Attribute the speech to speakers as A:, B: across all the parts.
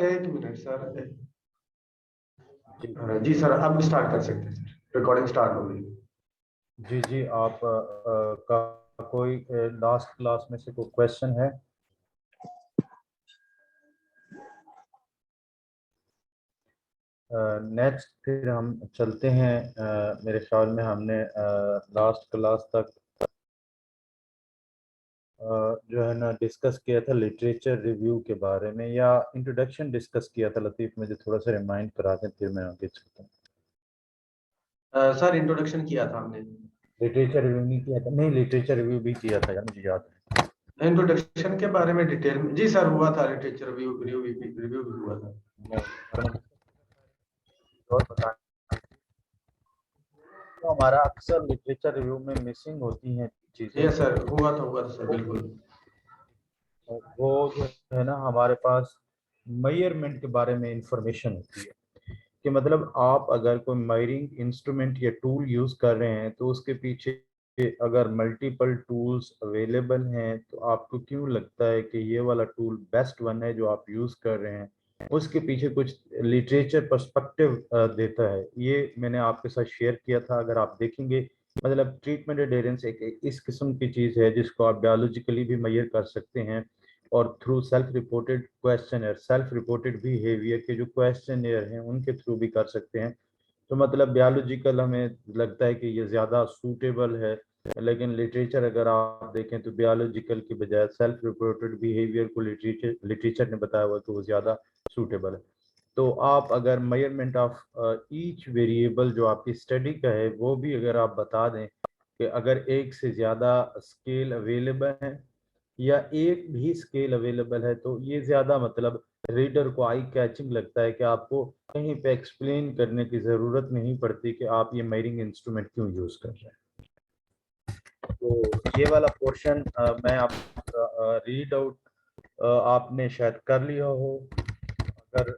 A: एक minute sir.
B: जी
A: जी sir, अब start कर सकते हैं सर, रिकॉर्डिंग स्टार्ट हो गई।
B: जी जी आप का कोई लास्ट क्लास में से कोई क्वेश्चन है? नेक्स्ट फिर हम चलते हैं। मेरे ख्याल में हमने लास्ट क्लास तक जो है ना डिस्कस किया था लिटरेचर रिव्यू के बारे में, या इंट्रोडक्शन डिस्कस किया था। लतीफ़ मुझे थोड़ा सा रिमाइंड करा दें फिर मैं आगे चलता हूँ।
A: सर इंट्रोडक्शन किया था हमने।
B: लिटरेचर रिव्यू नहीं किया था? नहीं, लिटरेचर रिव्यू भी किया था यार, मुझे याद है।
A: इंट्रोडक्शन के बारे में डिटेल में जी सर हुआ था, लिटरेचर रिव्यू भी हुआ था।
B: और बताएं, तो हमारा अक्सर लिटरेचर रिव्यू में मिसिंग होती हैं चीज़ें।
A: ये सर हुआ था सर, बिल्कुल।
B: वो जो है ना, हमारे पास मेजरमेंट के बारे में इंफॉर्मेशन होती है कि मतलब आप अगर कोई मेजरिंग इंस्ट्रूमेंट या टूल यूज़ कर रहे हैं तो उसके पीछे अगर मल्टीपल टूल्स अवेलेबल हैं तो आपको क्यों लगता है कि ये वाला टूल बेस्ट वन है जो आप यूज़ कर रहे हैं। उसके पीछे कुछ लिटरेचर पर्सपेक्टिव देता है। ये मैंने आपके साथ शेयर किया था। अगर आप देखेंगे, मतलब ट्रीटमेंट एडेरेंस एक इस किस्म की चीज़ है जिसको आप बायोलॉजिकली भी मेजर कर सकते हैं, और थ्रू सेल्फ रिपोर्टेड बिहेवियर के जो क्वेश्चनियर हैं उनके थ्रू भी कर सकते हैं। तो मतलब बायोलॉजिकल हमें लगता है कि ये ज़्यादा सूटेबल है, लेकिन लिटरेचर अगर आप देखें तो बायोलॉजिकल की बजाय सेल्फ रिपोर्टेड बिहेवियर को लिटरेचर ने बताया हुआ तो वो ज़्यादा सूटेबल है। तो आप अगर मेजरमेंट ऑफ ईच वेरिएबल जो आपकी स्टडी का है वो भी अगर आप बता दें कि अगर एक से ज़्यादा स्केल अवेलेबल है या एक भी स्केल अवेलेबल है तो ये ज़्यादा मतलब रीडर को आई कैचिंग लगता है कि आपको कहीं पे एक्सप्लेन करने की ज़रूरत नहीं पड़ती कि आप ये मेजरिंग इंस्ट्रूमेंट क्यों यूज़ कर रहे हैं। तो ये वाला पोर्शन मैं आप रीड आउट आपने शायद कर लिया हो। अगर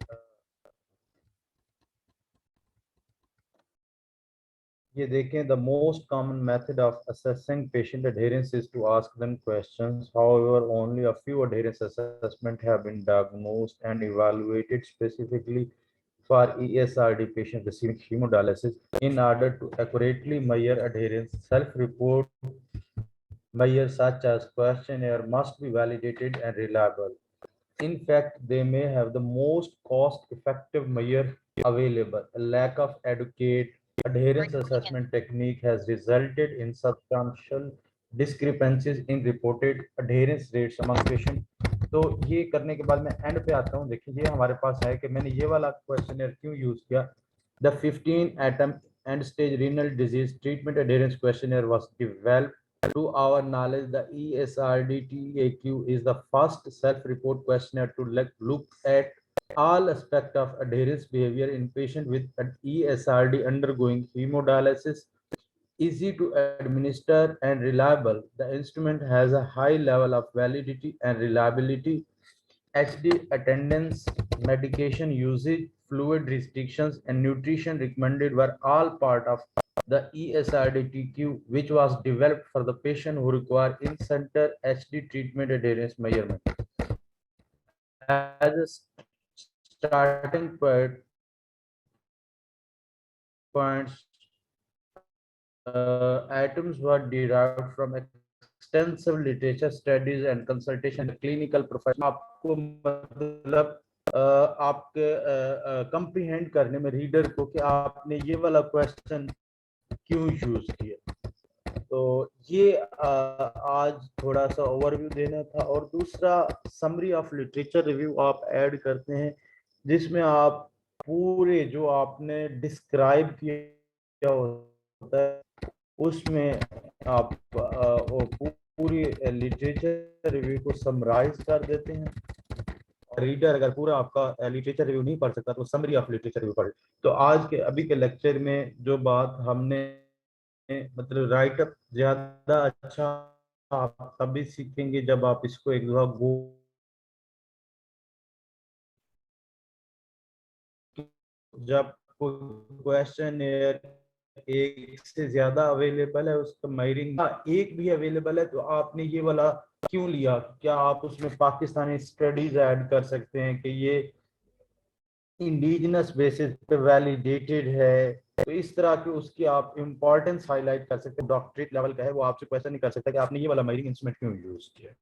B: ये देखें, the most common method of assessing patient adherence is to ask them questions. However, only a few adherence assessment have been diagnosed and evaluated specifically for ESRD patients receiving hemodialysis. In order to accurately measure adherence, self-report measures such as questionnaire must be validated and reliable. In fact, they may have the most cost-effective measure available. A lack of adequate adherence assessment technique has resulted in substantial discrepancies in reported adherence rates among patients. तो ये करने के बाद मैं and पे आता हूँ। देखिए ये हमारे पास है कि मैंने ये वाला क्वेश्चनर क्यों यूज किया। The 15 atom end stage renal disease treatment adherence questionnaire was developed. To our knowledge, the ESRD-TAQ is the first self-report questionnaire to look at all aspects of adherence behavior in patients with ESRD undergoing hemodialysis. Easy to administer and reliable, the instrument has a high level of validity and reliability. HD attendance, medication usage, fluid restrictions, and nutrition recommended were all part of the ESRD-TQ, which was developed for the patient who require in-center HD treatment adherence measurement. As a starting points, items were derived from extensive literature studies and consultation clinical professional. आपको मतलब आपके comprehend करने में reader को कि आपने ये वाला क्वेश्चन क्यों यूज किया। तो ये आज थोड़ा सा ओवरव्यू देना था। और दूसरा, समरी ऑफ लिटरेचर रिव्यू आप ऐड करते हैं जिसमें आप पूरे जो आपने डिस्क्राइब किया होता है उसमें आप पूरी लिटरेचर रिव्यू को समराइज कर देते हैं। रीडर अगर पूरा आपका लिटरेचर रिव्यू नहीं पढ़ सकता तो समरी ऑफ लिटरेचर रिव्यू पढ़े। तो आज के अभी के लेक्चर में जो बात हमने मतलब राइटअप ज्यादा अच्छा आप तभी सीखेंगे जब आप इसको एक दफा गो, जब क्वेश्चन एक से ज्यादा अवेलेबल है उसका मेजरिंग एक भी अवेलेबल है तो आपने ये वाला क्यों लिया। क्या आप उसमें पाकिस्तानी स्टडीज ऐड कर सकते हैं कि ये इंडिजिनस बेसिस पे वैलिडेटेड है, तो इस तरह की उसकी आप इंपॉर्टेंस हाईलाइट कर सकते हैं। डॉक्टरेट लेवल का है, वो आपसे क्वेश्चन नहीं कर सकता कि आपने ये वाला मेजरिंग इंस्ट्रूमेंट क्यों यूज किया।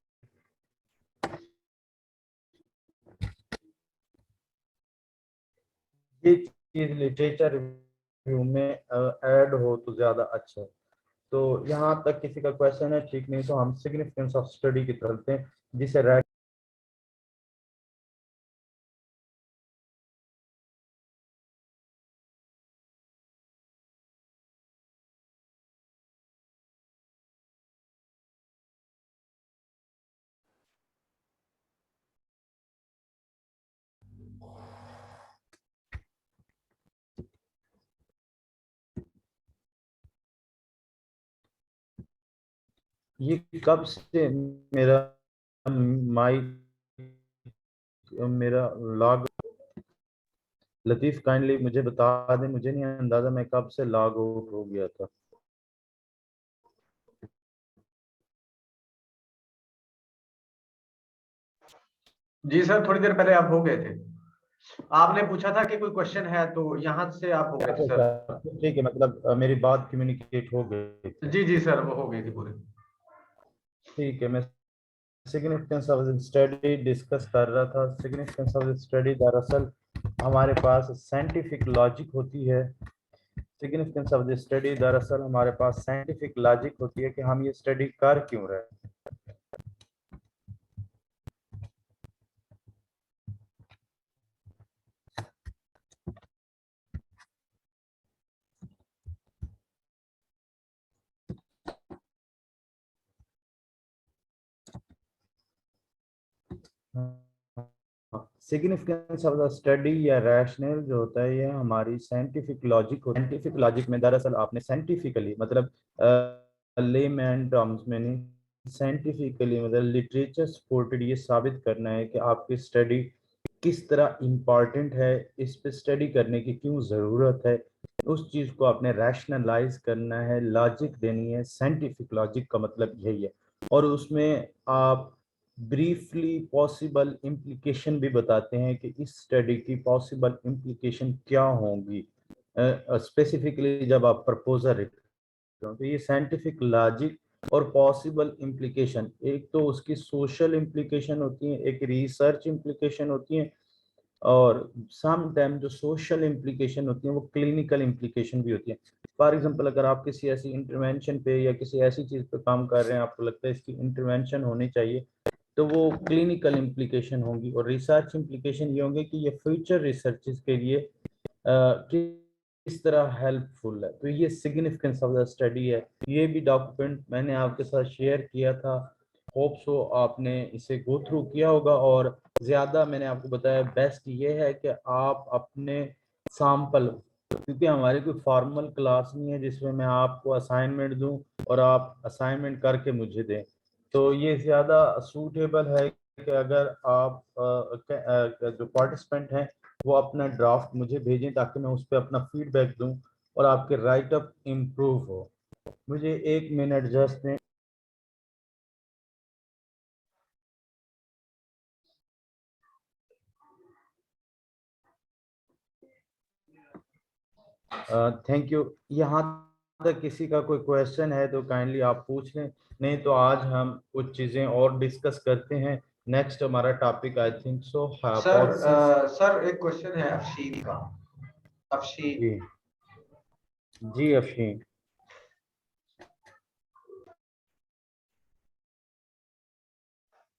B: ये चीज लिटरेचर रिव्यू में ऐड हो तो ज्यादा अच्छा है। तो यहाँ तक किसी का क्वेश्चन है, ठीक नहीं तो हम सिग्निफिकेंस ऑफ स्टडी की तरफ चलते हैं, जिसे ये कब से मेरा माइक मेरा लॉग, लतीफ काइंडली मुझे बता दें, मुझे नहीं अंदाजा मैं कब से लॉग आउट हो गया था।
A: जी सर, थोड़ी देर पहले आप हो गए थे। आपने पूछा था कि कोई क्वेश्चन है, तो यहाँ से आप हो गए थे सर।
B: अच्छा, ठीक है, मतलब मेरी बात कम्युनिकेट हो गई थी।
A: जी जी सर, वो हो गई थी पूरी।
B: ठीक है, मैं सिग्निफिकेंस ऑफ स्टडी डिस्कस कर रहा था। सिग्निफिकेंस ऑफ स्टडी दरअसल हमारे पास साइंटिफिक लॉजिक होती है। सिग्निफिकेंस ऑफ द स्टडी दरअसल हमारे पास साइंटिफिक लॉजिक होती है कि हम ये स्टडी कर क्यों रहे हैं। सिग्निफिकेंस ऑफ द स्टडी या रैशनल जो होता है, ये हमारी साइंटिफिक लॉजिक होती है। साइंटिफिक लॉजिक में दरअसल आपने साइंटिफिकली मतलब लेमैन टर्म्स में नहीं, साइंटिफिकली मतलब लिटरेचर सपोर्टेड ये साबित करना है कि आपकी स्टडी किस तरह इम्पॉर्टेंट है, इस पे स्टडी करने की क्यों ज़रूरत है। उस चीज़ को आपने रैशनलाइज करना है, लॉजिक देनी है। साइंटिफिक लॉजिक का मतलब यही है। और उसमें आप ब्रीफली पॉसिबल इम्प्लीकेशन भी बताते हैं कि इस स्टडी की पॉसिबल इम्प्लीकेशन क्या होंगी, स्पेसिफिकली जब आप प्रपोजल रखते हो। तो ये साइंटिफिक लॉजिक और पॉसिबल इम्प्लीकेशन, एक तो उसकी सोशल इम्प्लीकेशन होती है, एक रिसर्च इम्प्लीकेशन होती है, और सम टाइम जो सोशल इम्प्लीकेशन होती है वो क्लिनिकल इम्प्लीकेशन भी होती है। फॉर एग्जांपल, अगर आप किसी ऐसी इंटरवेंशन पे या किसी ऐसी चीज़ पे काम कर रहे हैं, आपको लगता है इसकी इंटरवेंशन होनी चाहिए, तो वो क्लिनिकल इम्प्लीकेशन होंगी। और रिसर्च इम्प्लीकेशन ये होंगे कि ये फ्यूचर रिसर्चेस के लिए किस तरह हेल्पफुल है। तो ये सिग्निफिकेंस ऑफ द स्टडी है। ये भी डॉक्यूमेंट मैंने आपके साथ शेयर किया था, होप सो आपने इसे गो थ्रू किया होगा। और ज़्यादा मैंने आपको बताया, बेस्ट ये है कि आप अपने सैंपल, क्योंकि हमारी कोई फॉर्मल क्लास नहीं है जिसमें मैं आपको असाइनमेंट दूं और आप असाइनमेंट करके मुझे दें, तो ये ज़्यादा सूटेबल है कि अगर आप जो पार्टिसिपेंट हैं वो अपना ड्राफ्ट मुझे भेजें, ताकि मैं उस पर अपना फीडबैक दूं और आपके राइटअप इम्प्रूव हो। मुझे 1 मिनट जस्ट दें। Thank you. यहाँ तक किसी का कोई क्वेश्चन है तो काइंडली आप पूछ लें, नहीं तो आज हम कुछ चीज़ें और डिस्कस करते हैं। नेक्स्ट हमारा topic I think so
A: sir
B: hypothesis.
A: Sir एक क्वेश्चन है अफशीन का। अफशीन।
B: जी जी अफशीन।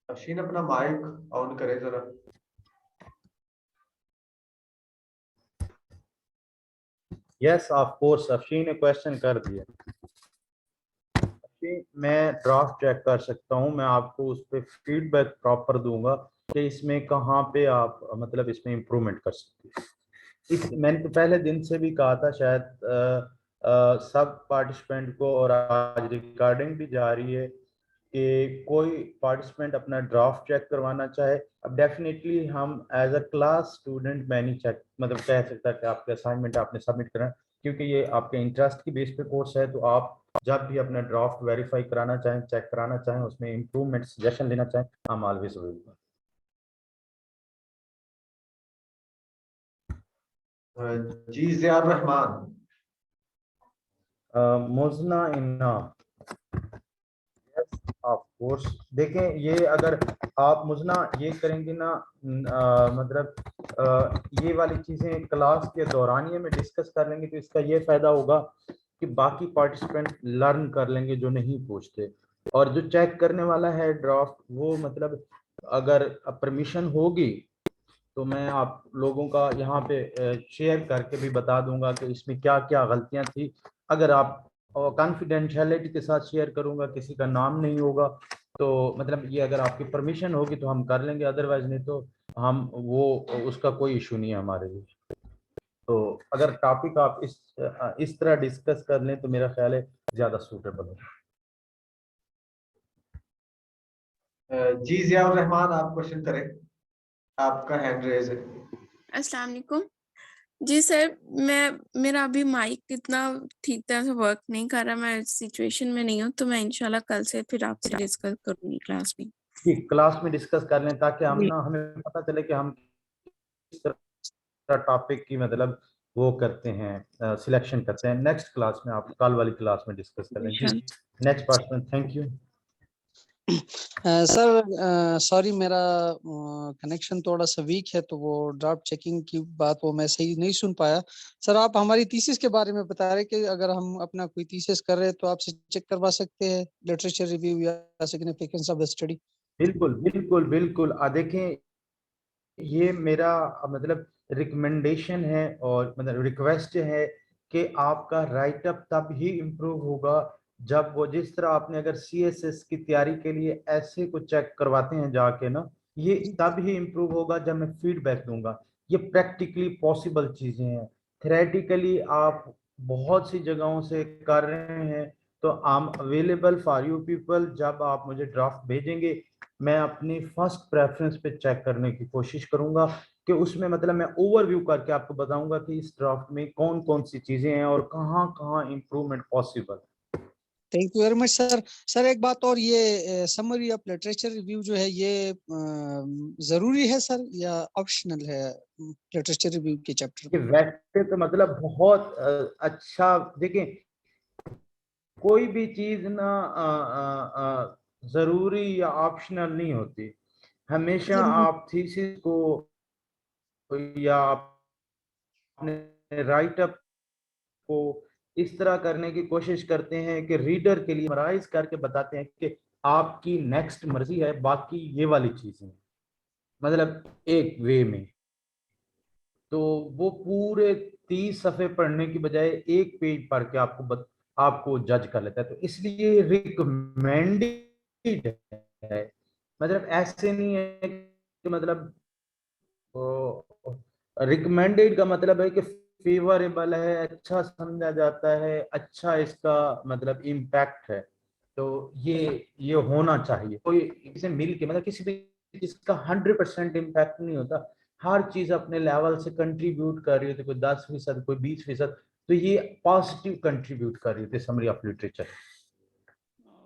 A: अफशीन अपना माइक ऑन करे जरा।
B: यस ऑफ कोर्स, अफशीन ने क्वेश्चन कर दिया। कि मैं ड्राफ्ट चेक कर सकता हूँ, मैं आपको उस पर फीडबैक प्रॉपर दूंगा कि इसमें कहाँ पे आप मतलब इसमें इम्प्रूवमेंट कर सकते हैं। इस मैंने तो पहले दिन से भी कहा था, शायद सब पार्टिसिपेंट को, और आज रिकॉर्डिंग भी जा रही है, कि कोई पार्टिसिपेंट अपना ड्राफ्ट चेक करवाना चाहे। अब डेफिनेटली हम एज अ क्लास स्टूडेंट मैं नहीं चेक मतलब कह सकता कि आपके असाइनमेंट आपने सबमिट करना है, क्योंकि ये आपके इंटरेस्ट की बेस पे कोर्स है। तो आप जब भी अपना ड्राफ्ट वेरीफाई कराना चाहें, चेक कराना चाहें, उसमें इम्प्रूवमेंट सजेशन देना चाहें, हम ऑलवेज अवेलेबल।
A: जी जियाउर रहमान।
B: मुजना इन्ना, ऑफ कोर्स। देखें, ये अगर आप मुजना ये करेंगे ना, मतलब ये वाली चीजें क्लास के दौरानिए में डिस्कस कर लेंगे तो इसका ये फायदा होगा कि बाकी पार्टिसिपेंट लर्न कर लेंगे जो नहीं पूछते। और जो चेक करने वाला है ड्राफ्ट, वो मतलब अगर परमिशन होगी तो मैं आप लोगों का यहाँ पे शेयर करके भी बता दूंगा कि इसमें क्या क्या गलतियां थी। अगर आप कॉन्फिडेंशियलिटी के साथ शेयर करूंगा, किसी का नाम नहीं होगा, तो मतलब ये अगर आपकी परमिशन होगी तो हम कर लेंगे, अदरवाइज नहीं तो हम वो उसका कोई इशू नहीं है हमारे लिए। तो अगर टॉपिक आप इस तरह डिस्कस कर लें तो मेरा ख्याल है ज्यादा सूटेबल है।
A: जी जियाउर रहमान, आप क्वेश्चन करें, आपका हैंड रेज है।
C: अस्सलाम वालेकुम। जी सर, मेरा अभी माइक इतना ठीक तरह से वर्क नहीं कर रहा, मैं सिचुएशन में नहीं हूँ, तो मैं इंशाल्लाह कल से फिर आपसे डिस्कस करूंगी क्लास में।
B: ठीक, क्लास में डिस्कस कर लें ताकि हम
C: जी।
B: ना हमें पता चले कि हम किस तरह टॉपिक की मतलब वो करते हैं, सिलेक्शन करते हैं। नेक्स्ट क्लास में, आप कल वाली क्लास में डिस्कस कर लें। जी,
C: इंशाल्लाह।
B: Next person, thank you.
D: Sir sorry, मेरा कनेक्शन थोड़ा सा वीक है, तो वो ड्राफ्ट चेकिंग की बात वो मैं सही नहीं सुन पाया। सर, आप हमारी थीसिस के बारे में बता रहे कि अगर हम अपना कोई थीसिस कर रहे हैं तो आपसे चेक करवा सकते हैं लिटरेचर रिव्यू या सिग्निफिकेंस ऑफ द स्टडी।
B: बिल्कुल बिल्कुल बिल्कुल। देखें, ये मेरा मतलब रिकमेंडेशन है और मतलब रिक्वेस्ट है कि आपका राइटअप तब ही इम्प्रूव होगा जब वो, जिस तरह आपने अगर सीएसएस की तैयारी के लिए ऐसे को चेक करवाते हैं जाके ना, ये तब ही इम्प्रूव होगा जब मैं फीडबैक दूंगा। ये प्रैक्टिकली पॉसिबल चीजें हैं। थ्योरेटिकली आप बहुत सी जगहों से कर रहे हैं, तो I am available for you people. जब आप मुझे ड्राफ्ट भेजेंगे, मैं अपनी फर्स्ट प्रेफरेंस पे चेक करने की कोशिश करूंगा कि उसमें मतलब मैं ओवरव्यू करके आपको बताऊंगा कि इस ड्राफ्ट में कौन कौन सी चीजें हैं और कहाँ कहाँ improvement possible.
D: Thank you very much sir. Sir, एक बात और, ये समरी ऑफ लिटरेचर रिव्यू जो है ये जरूरी है सर या ऑप्शनल है लिटरेचर रिव्यू के चैप्टर में?
B: वैसे तो मतलब बहुत अच्छा। देखिए, कोई भी चीज ना जरूरी या ऑप्शनल नहीं होती। हमेशा आप थीसिस को या अपने राइटअप को इस तरह करने की कोशिश करते हैं कि रीडर के लिए समराइज करके बताते हैं कि आपकी नेक्स्ट मर्जी है, बाकी ये वाली चीजें मतलब एक वे में। तो वो पूरे 30 सफ़े पढ़ने की बजाय एक पेज पढ़ के आपको जज कर लेता है। तो इसलिए रिकमेंडेड है, मतलब ऐसे नहीं है कि मतलब रिकमेंडेड का मतलब है कि फेवरेबल है, अच्छा समझा जाता है, अच्छा इसका मतलब इम्पैक्ट है। तो ये होना चाहिए। कोई इसे मिल के मतलब किसी भी इसका 100% इम्पैक्ट नहीं होता। हर चीज अपने लेवल से कंट्रीब्यूट कर रही होती है, कोई 10%, कोई 20%। तो ये पॉजिटिव कंट्रीब्यूट कर रही थी summary of literature.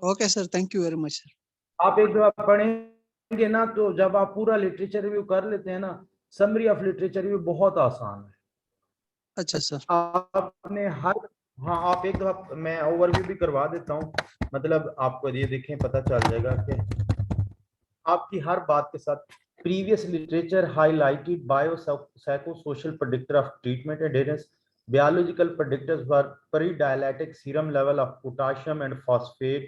D: Okay sir, thank you very much sir.
B: आप एक दफा पढ़ेंगे ना, तो जब आप पूरा लिटरेचर रिव्यू कर लेते हैं ना, समरी ऑफ लिटरेचर रिव्यू बहुत आसान है।
D: अच्छा सर।
B: आपने हर, हाँ, आप एक दफा, मैं ओवरव्यू भी करवा देता हूँ, मतलब आपको ये देखें पता चल जाएगा कि आपकी हर बात के साथ previous literature highlighted bio social predictor of treatment adherence, biological predictors were pre-dialytic serum level of potassium and phosphate,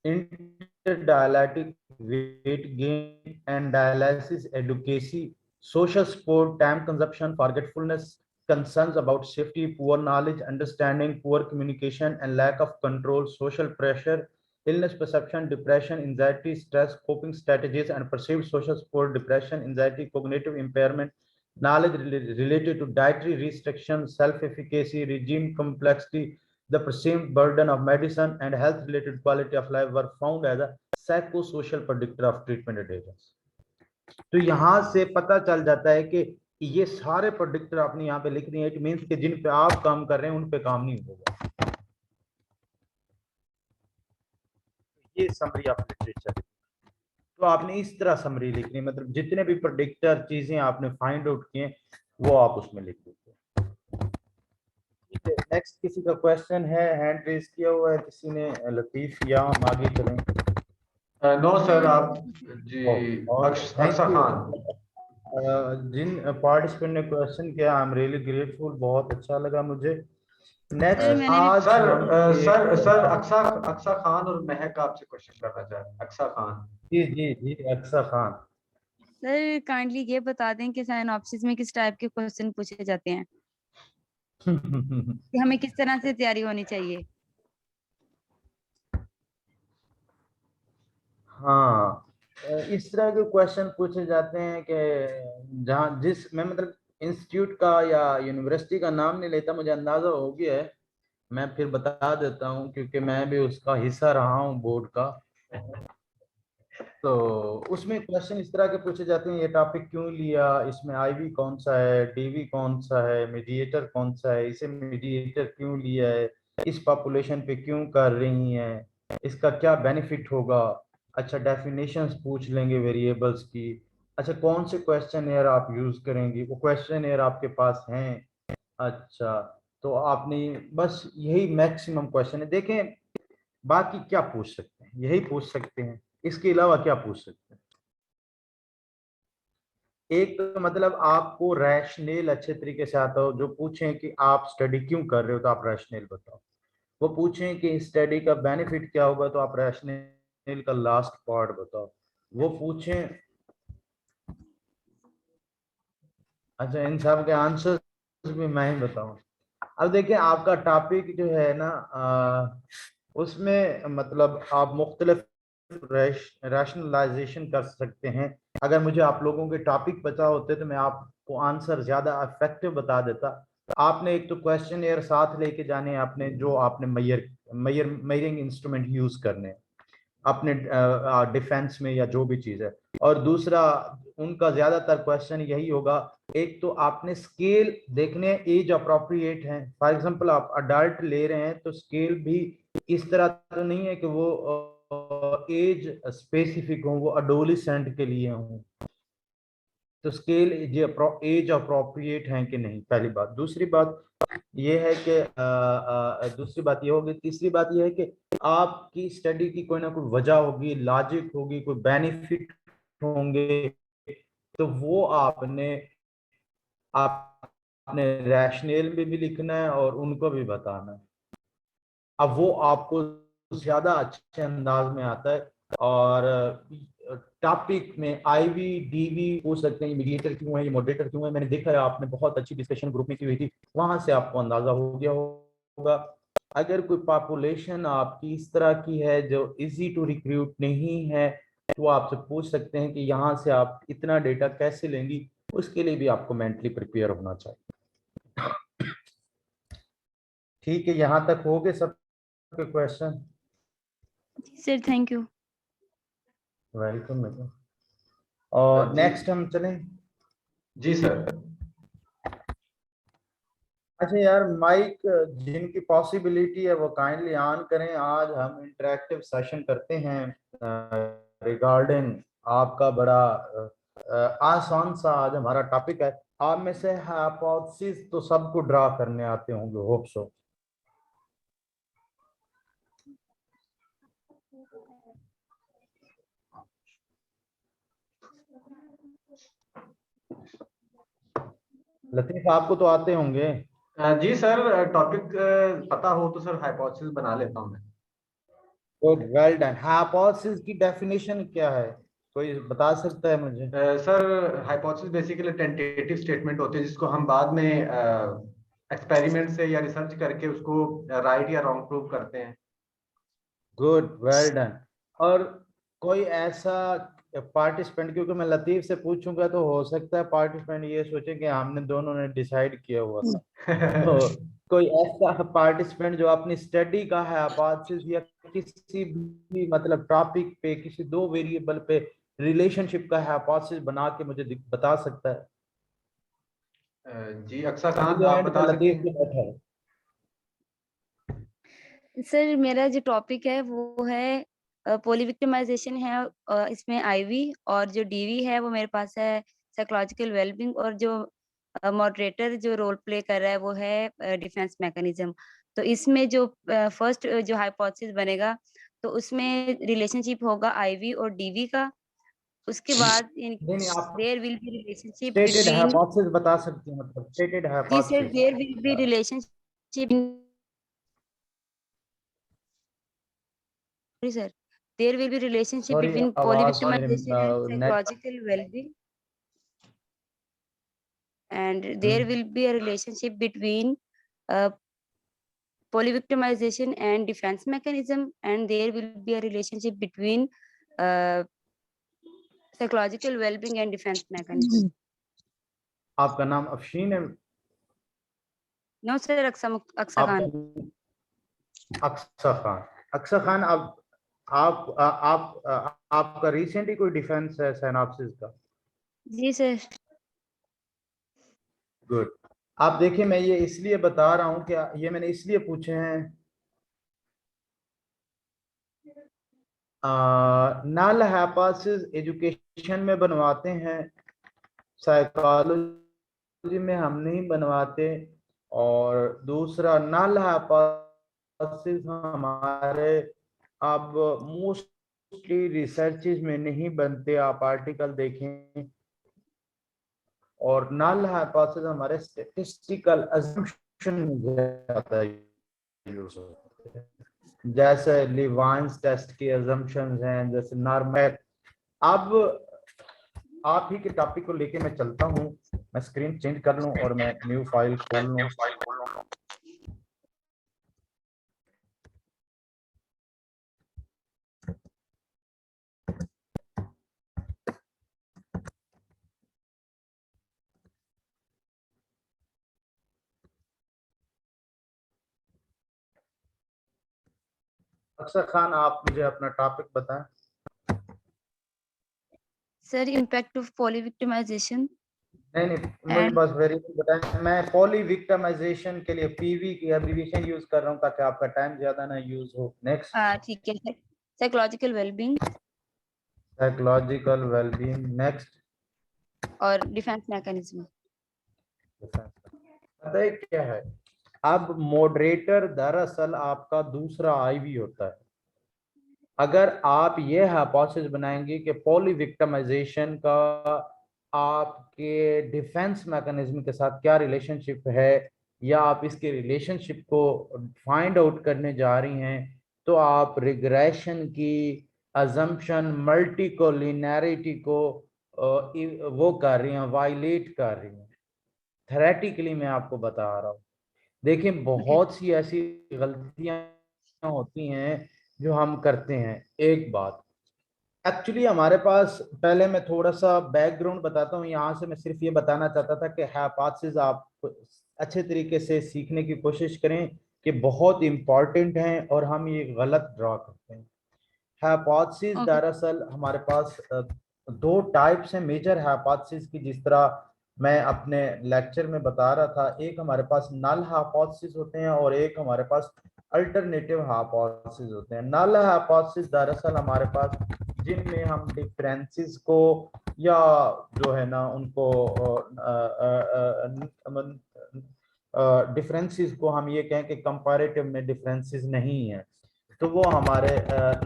B: interdialytic weight gain and dialysis advocacy, social support, time consumption, forgetfulness, concerns about safety, poor knowledge, understanding, poor communication and lack of control, social pressure, illness perception, depression, anxiety, stress, coping strategies and perceived social support, depression, anxiety, cognitive impairment, knowledge related to dietary restriction, self-efficacy, regime complexity, the perceived burden of medicine and health related quality of life were found as a psychosocial predictor of treatment adherence. तो यहां से पता चल जाता है कि ये सारे प्रेडिक्टर आपने यहाँ पे लिख दिए। इट मींस कि जिन पे आप काम कर रहे हैं उन पे काम नहीं होगा। ये समरी ऑफ लिटरेचर। तो आपने इस तरह समरी लिखनी है, मतलब जितने भी प्रेडिक्टर चीजें आपने फाइंड आउट किए वो आप उसमें लिख दीजिए। नेक्स्ट किसी का क्वेश्चन है? हैंड रेज किया हुआ है किसी ने? लतीफ, या हम आगे चलें?
A: नो सर, आप जी
B: और थैंक
A: अक्सा
B: यू
A: खान।
B: जिन पार्टिसिपेंट ने क्वेश्चन किया। आई एम रियली ग्रेटफुल, बहुत अच्छा लगा मुझे। नेक्स्ट
E: मैंने
B: आज
A: सर
B: हम
A: सर अक्सा खान और महक आपसे क्वेश्चन करना चाह रहे हैं। अक्सा खान।
B: जी जी जी, अक्सा खान।
E: सर काइंडली ये बता दें कि साइनॉप्सिस में किस टाइप के क्वेश्चन पूछे जाते हैं, कि हमें किस तरह से तैयारी होनी चाहिए।
B: हाँ, इस तरह के क्वेश्चन पूछे जाते हैं कि जहाँ जिस मैं मतलब इंस्टीट्यूट का या यूनिवर्सिटी का नाम नहीं लेता, मुझे अंदाजा हो गया है। मैं फिर बता देता हूँ क्योंकि मैं भी उसका हिस्सा रहा हूँ बोर्ड का। तो उसमें क्वेश्चन इस तरह के पूछे जाते हैं, ये टॉपिक क्यों लिया, इसमें आईवी कौन सा है, डीवी कौन सा है, मीडिएटर कौन सा है, इसे मीडिएटर क्यों लिया है, इस पॉपुलेशन पे क्यों कर रही हैं, इसका क्या बेनिफिट होगा। अच्छा, डेफिनेशंस पूछ लेंगे वेरिएबल्स की। अच्छा, कौन से क्वेश्चन आप यूज करेंगे, वो क्वेश्चन आपके पास हैं? अच्छा, तो आपने बस यही मैक्सिमम क्वेश्चन है। देखें, बाकी क्या पूछ सकते हैं, यही पूछ सकते हैं, इसके अलावा क्या पूछ सकते हैं? एक तो मतलब आपको रैशनल अच्छे तरीके से आता हो, जो पूछें कि आप स्टडी क्यों कर रहे हो तो आप रैशनल बताओ। वो पूछें कि स्टडी का बेनिफिट क्या होगा तो आप रैशनल का लास्ट पार्ट बताओ। वो पूछें, अच्छा इन सब के आंसर्स भी मैं ही बताऊं। अब देखिए, आपका टॉपिक जो है ना, उसमें मतलब आप मुख्तलिफ रैशनलाइजेशन कर सकते हैं। अगर मुझे आप लोगों के टॉपिक पता होते तो मैं आपको आंसर ज्यादा इफेक्टिव बता देता। आपने एक तो क्वेश्चन एयर साथ लेके जाने हैं, आपने जो आपने मेजरिंग इंस्ट्रूमेंट यूज करने हैं अपने डिफेंस में या जो भी चीज है। और दूसरा, उनका ज्यादातर क्वेश्चन यही होगा, एक तो आपने स्केल देखने, एज अप्रोप्रिएट है। फॉर एग्जांपल आप अडल्ट ले रहे हैं तो स्केल भी इस तरह तो नहीं है कि वो एज स्पेसिफिक हो, वो अडोलिसेंट के लिए हो। तो स्केल एज अप्रोप्रिएट है कि नहीं, पहली बात। दूसरी बात ये है कि दूसरी बात ये होगी, तीसरी बात ये है कि आपकी स्टडी की कोई ना कोई वजह होगी, लॉजिक होगी, कोई बेनिफिट होंगे, तो वो आपने रैशनल में भी लिखना है और उनको भी बताना है। अब वो आपको ज्यादा अच्छे अंदाज में आता है। और टॉपिक में आईवी डीवी पूछ सकते हैं, मीडिएटर क्यों है, ये मॉडरेटर क्यों है। मैंने देखा है आपने बहुत अच्छी डिस्कशन ग्रुप में की हुई थी, वहां से आपको अंदाजा हो गया होगा। अगर कोई पॉपुलेशन आपकी इस तरह की है जो इजी टू रिक्रूट नहीं है, तो आपसे पूछ सकते हैं कि यहाँ से आप इतना डेटा कैसे लेंगी। उसके लिए भी आपको मेंटली प्रिपेयर होना चाहिए। ठीक है, यहाँ तक हो गए सब question?
E: Sir thank you.
B: Welcome. और
A: जी
B: नेक्स्ट हम चलें।
A: जी सर।
B: अच्छा यार, माइक जिनकी पॉसिबिलिटी है वो काइंडली ऑन करें। आज हम इंटरेक्टिव सेशन करते हैं रिगार्डिंग आपका बड़ा आसान सा आज हमारा टॉपिक है। आप में से हाइपोथेसिस तो सबको ड्रा करने आते होंगे, होप सो। लतीफ, आपको तो आते होंगे।
A: जी सर, टॉपिक पता हो तो सर हाइपोथेसिस बना लेता हूँ मैं।
B: Good, well done. हाइपोथेसिस की डेफिनेशन क्या है, कोई बता सकता है मुझे?
A: Sir hypothesis basically tentative statement होते हैं जिसको हम बाद में एक्सपेरिमेंट से या रिसर्च करके उसको राइट या रॉन्ग प्रूव करते हैं।
B: Good, well done. और कोई ऐसा पार्टिसिपेंट, क्योंकि मैं लतीफ से पूछूंगा तो हो सकता है पार्टिसिपेंट ये सोचे कि हमने दोनों ने डिसाइड किया हुआ था। तो कोई ऐसा पार्टिसिपेंट जो अपनी स्टडी का है हाइपोथेसिस या किसी भी मतलब टॉपिक पे किसी दो वेरिएबल पे रिलेशनशिप का हाइपोथेसिस बना के मुझे बता सकता है?
A: जी अक्सा
B: अभी
A: खान
B: तो
A: आप
B: एंड पे
A: बता सकते
B: लतीफ
A: हैं।
B: भी बैठा है।
E: सर मेरा जो टॉपिक है वो है पॉलीविक्टिमाइजेशन है। इसमें आईवी और जो डीवी है वो मेरे पास है साइकोलॉजिकल वेलबींग, और जो मॉडरेटर जो रोल प्ले कर रहा है वो है डिफेंस मैकेनिज्म। तो इसमें जो फर्स्ट जो हाइपोथेसिस बनेगा तो उसमें रिलेशनशिप होगा आईवी और डीवी का। उसके बाद
B: नहीं, आप
E: there will be relationship
B: stated
E: between
B: hypothesis बता सकती हैं, मतलब स्टेटेड
E: जी sir
B: hypothesis.
E: There will be relationship sir, there will be relationship
B: sorry,
E: between
B: आवाज
E: polyrictimization and
B: net.
E: psychological well-being, and there will be a relationship between uh, polyrictimization and defense mechanism, and there will be a relationship between uh, psychological well-being and defense mechanism.
B: आपका नाम अफशीन है?
E: No sir, Aksa Khan.
B: Aqsa Khan. Aqsa Khan, आपका recently कोई defence है synopsis का?
E: जी sir.
B: Good. आप देखिए, मैं ये इसलिए बता रहा हूँ कि ये मैंने इसलिए पूछे हैं, नल हाइपोथेसिस एजुकेशन में बनवाते हैं, साइकोलॉजी में हम नहीं बनवाते। और दूसरा, नल हाइपोथेसिस हमारे अब मोस्टली रिसर्चेज में नहीं बनते, आप आर्टिकल देखें। और नल हाइपोथेसिस हमारे स्टैटिस्टिकल अजम्पशन में ज्यादा यूज होते हैं, जैसे लिवांस टेस्ट के अजम्पशंस हैं, जैसे नॉर्मल। अब आप ही के टॉपिक को लेके मैं चलता हूँ, मैं स्क्रीन चेंज कर लूं और मैं न्यू फाइल खोल लूं। अक्सर खान, आप मुझे अपना टॉपिक बताएं।
E: Sir, impact of polyvictimization
B: नहीं, मुझे
E: and
B: बस वेरी बताएं। मैं पॉली विक्टिमाइजेशन के लिए पीवी की एब्रिविएशन यूज कर रहा हूं ताकि आपका टाइम ज्यादा ना यूज हो। नेक्स्ट,
E: ठीक है, psychological well-being
B: psychological wellbeing. Next,
E: और defense mechanism.
B: पता है क्या है, अब मॉडरेटर दरअसल आपका दूसरा आईवी होता है। अगर आप ये हाइपोथेसिस बनाएंगे कि पॉली विक्टिमाइजेशन का आपके डिफेंस मैकेनिज्म के साथ क्या रिलेशनशिप है, या आप इसके रिलेशनशिप को फाइंड आउट करने जा रही हैं, तो आप रिग्रेशन की अजम्पशन मल्टीकोलिनैरिटी को वो कर रही हैं, वायलेट कर रही हैं। थ्योरेटिकली मैं आपको बता रहा हूँ। देखिए, बहुत सी ऐसी गलतियां होती हैं जो हम करते हैं। एक बात, एक्चुअली हमारे पास, पहले मैं थोड़ा सा बैकग्राउंड बताता हूँ। यहाँ से मैं सिर्फ ये बताना चाहता था कि हाइपोथेसिस आप अच्छे तरीके से सीखने की कोशिश करें कि बहुत इंपॉर्टेंट हैं और हम ये गलत ड्रॉ करते हैं। Hypothesis
E: Okay.
B: दरअसल हमारे पास दो टाइप्स हैं मेजर हाइपोथेसिस की, जिस तरह मैं अपने लेक्चर में बता रहा था। एक हमारे पास नल हाइपोथेसिस होते हैं और एक हमारे पास अल्टरनेटिव हाइपोथेसिस होते हैं। नल हाइपोथेसिस दरअसल हमारे पास जिनमें हम डिफरेंसेस को, या जो है ना उनको डिफरेंसेस को हम ये कहें कि कंपैरेटिव में डिफरेंसेस नहीं है, तो वो हमारे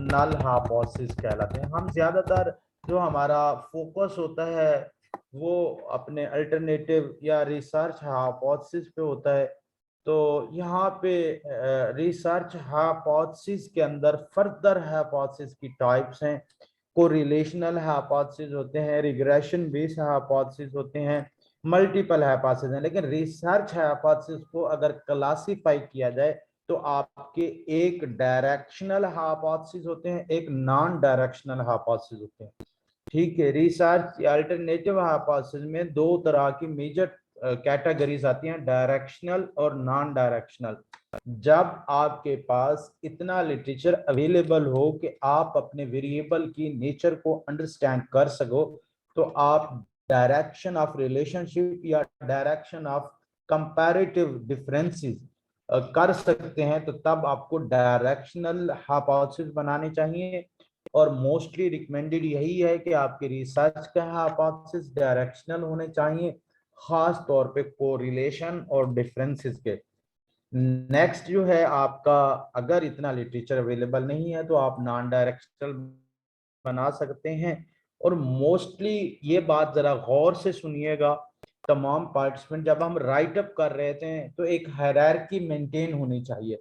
B: नल हाइपोथेसिस कहलाते हैं। हम ज्यादातर जो हमारा फोकस होता है वो अपने अल्टरनेटिव या रिसर्च हाइपोथेसिस पे होता है। तो यहाँ पे रिसर्च हाइपोथेसिस के अंदर फर्दर हाइपोथेसिस की टाइप्स हैं। कोरिलेशनल हाइपोथेसिस होते हैं, रिग्रेशन बेस्ड हाइपोथेसिस होते हैं, मल्टीपल हाइपोथेसिस हैं। लेकिन रिसर्च हाइपोथेसिस को अगर क्लासिफाई किया जाए तो आपके एक डायरेक्शनल हाइपोथेसिस होते हैं, एक नॉन डायरेक्शनल हाइपोथेसिस होते हैं। ठीक है, रिसर्च या अल्टरनेटिव हाइपोथेसिस में दो तरह की मेजर कैटेगरीज आती हैं, डायरेक्शनल और नॉन डायरेक्शनल। जब आपके पास इतना लिटरेचर अवेलेबल हो कि आप अपने वेरिएबल की नेचर को अंडरस्टैंड कर सको, तो आप डायरेक्शन ऑफ रिलेशनशिप या डायरेक्शन ऑफ कंपैरेटिव डिफरेंसेस कर सकते हैं, तो तब आपको डायरेक्शनल हाइपोथेसिस बनाने चाहिए। और मोस्टली रिकमेंडेड यही है कि आपके रिसर्च का हाइपोथेसिस डायरेक्शनल होने चाहिए खास तौर पे कोरिलेशन और डिफरेंसेस के। नेक्स्ट जो है आपका, अगर इतना लिटरेचर अवेलेबल नहीं है तो आप नॉन डायरेक्शनल बना सकते हैं। और मोस्टली ये बात जरा गौर से सुनिएगा तमाम पार्टिसिपेंट, जब हम राइट अप कर रहे थे तो एक हायरार्की मेंटेन होनी चाहिए।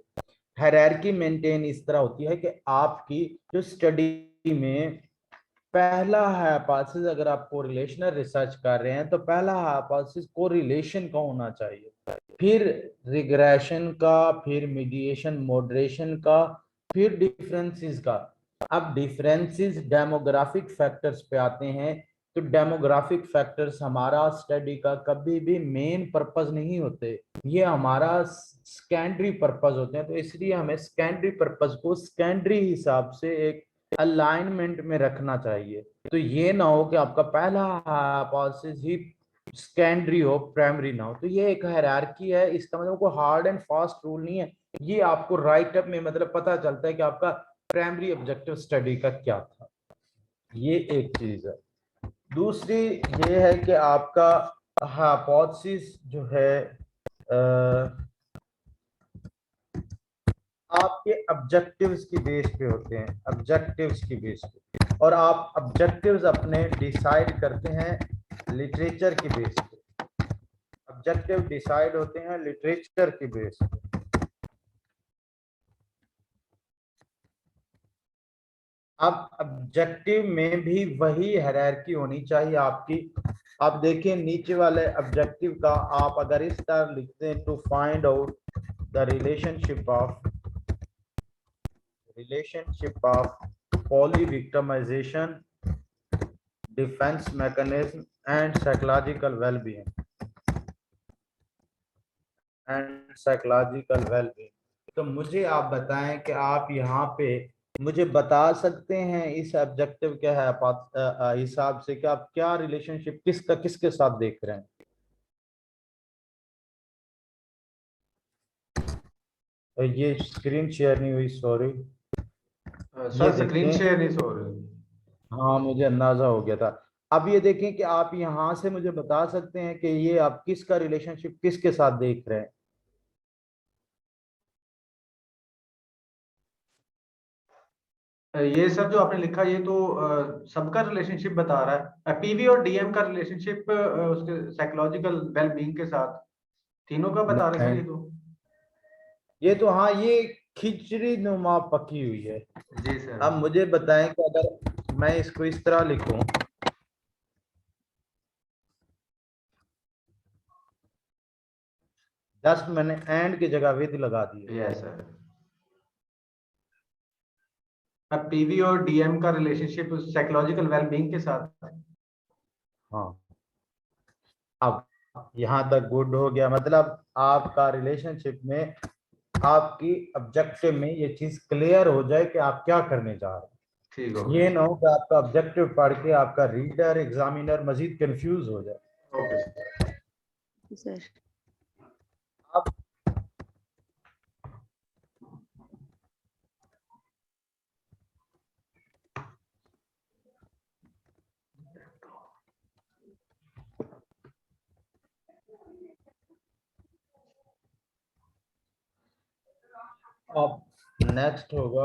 B: हायरार्की मेंटेन इस तरह होती है कि आपकी जो स्टडी में पहला हाइपोथेसिस, अगर आप कोरिलेशनल रिसर्च कर रहे हैं तो पहला हाइपोथेसिस कोरिलेशन का होना चाहिए, फिर रिग्रेशन का, फिर मीडिएशन मॉडरेशन का, फिर डिफरेंसेस का। अब डिफरेंसेस डेमोग्राफिक फैक्टर्स पे आते हैं, तो डेमोग्राफिक फैक्टर्स हमारा स्टडी का कभी भी मेन पर्पस नहीं होते, ये हमारा सेकेंडरी पर्पस होते हैं। तो इसलिए हमें सेकेंडरी पर्पस को सेकेंडरी हिसाब से एक अलाइनमेंट में रखना चाहिए। तो ये ना हो कि आपका पहला हाइपोथेसिस ही सेकेंडरी हो, प्राइमरी ना हो। तो ये एक हायरार्की है, इसका मतलब कोई हार्ड एंड फास्ट रूल नहीं है। ये आपको राइट अप में मतलब पता चलता है कि आपका प्राइमरी ऑब्जेक्टिव स्टडी का क्या था। ये एक चीज है। दूसरी ये है कि आपका हाइपोथेसिस जो है आपके ऑब्जेक्टिव्स की बेस पे होते हैं, ऑब्जेक्टिव्स की बेस पे, और आप ऑब्जेक्टिव्स अपने डिसाइड करते हैं लिटरेचर की बेस पे। ऑब्जेक्टिव डिसाइड होते हैं लिटरेचर की बेस पे। अब ऑब्जेक्टिव में भी वही हायरार्की होनी चाहिए आपकी। आप देखिए नीचे वाले ऑब्जेक्टिव का आप अगर इस तरह लिखते हैं, to find out the relationship of poly-victimization, defense mechanism and psychological well-being तो मुझे आप बताएं कि आप यहाँ पे मुझे बता सकते हैं इस ऑब्जेक्टिव के हिसाब से कि आप क्या रिलेशनशिप किसका किसके साथ देख रहे हैं। तो ये स्क्रीन शेयर नहीं हुई, सॉरी।
A: सर स्क्रीन शेयर नहीं हो रही।
B: हाँ, मुझे अंदाजा हो गया था। अब ये देखें कि आप यहाँ से मुझे बता सकते हैं कि ये आप किसका रिलेशनशिप किसके साथ देख रहे हैं।
A: ये सर जो आपने लिखा ये तो सबका रिलेशनशिप बता रहा है, पीवी और डीएम का रिलेशनशिप उसके साइकोलॉजिकल वेलबींग के साथ, तीनों का बता रहे हैं सर।
B: ये तो हाँ, ये खिचड़ी नुमा पकी हुई है
A: जी सर।
B: अब मुझे बताएं कि अगर मैं इसको इस तरह लिखूं, जस्ट मैंने एंड की जगह विद लगा दी है।
A: Yes sir. अब पीवी और डीएम का रिलेशनशिप साइकोलॉजिकल वेलबींग के साथ।
B: हाँ, अब यहाँ तक गुड हो गया, मतलब आपका रिलेशनशिप में आपकी ऑब्जेक्टिव में ये चीज क्लियर हो जाए कि आप क्या करने जा रहे हैं।
A: ठीक हो
B: ये ना हो कि आपका ऑब्जेक्टिव पढ़ के आपका रीडर एग्जामिनर मजीद कंफ्यूज हो जाए।
A: Okay
E: sir.
B: अब नेक्स्ट होगा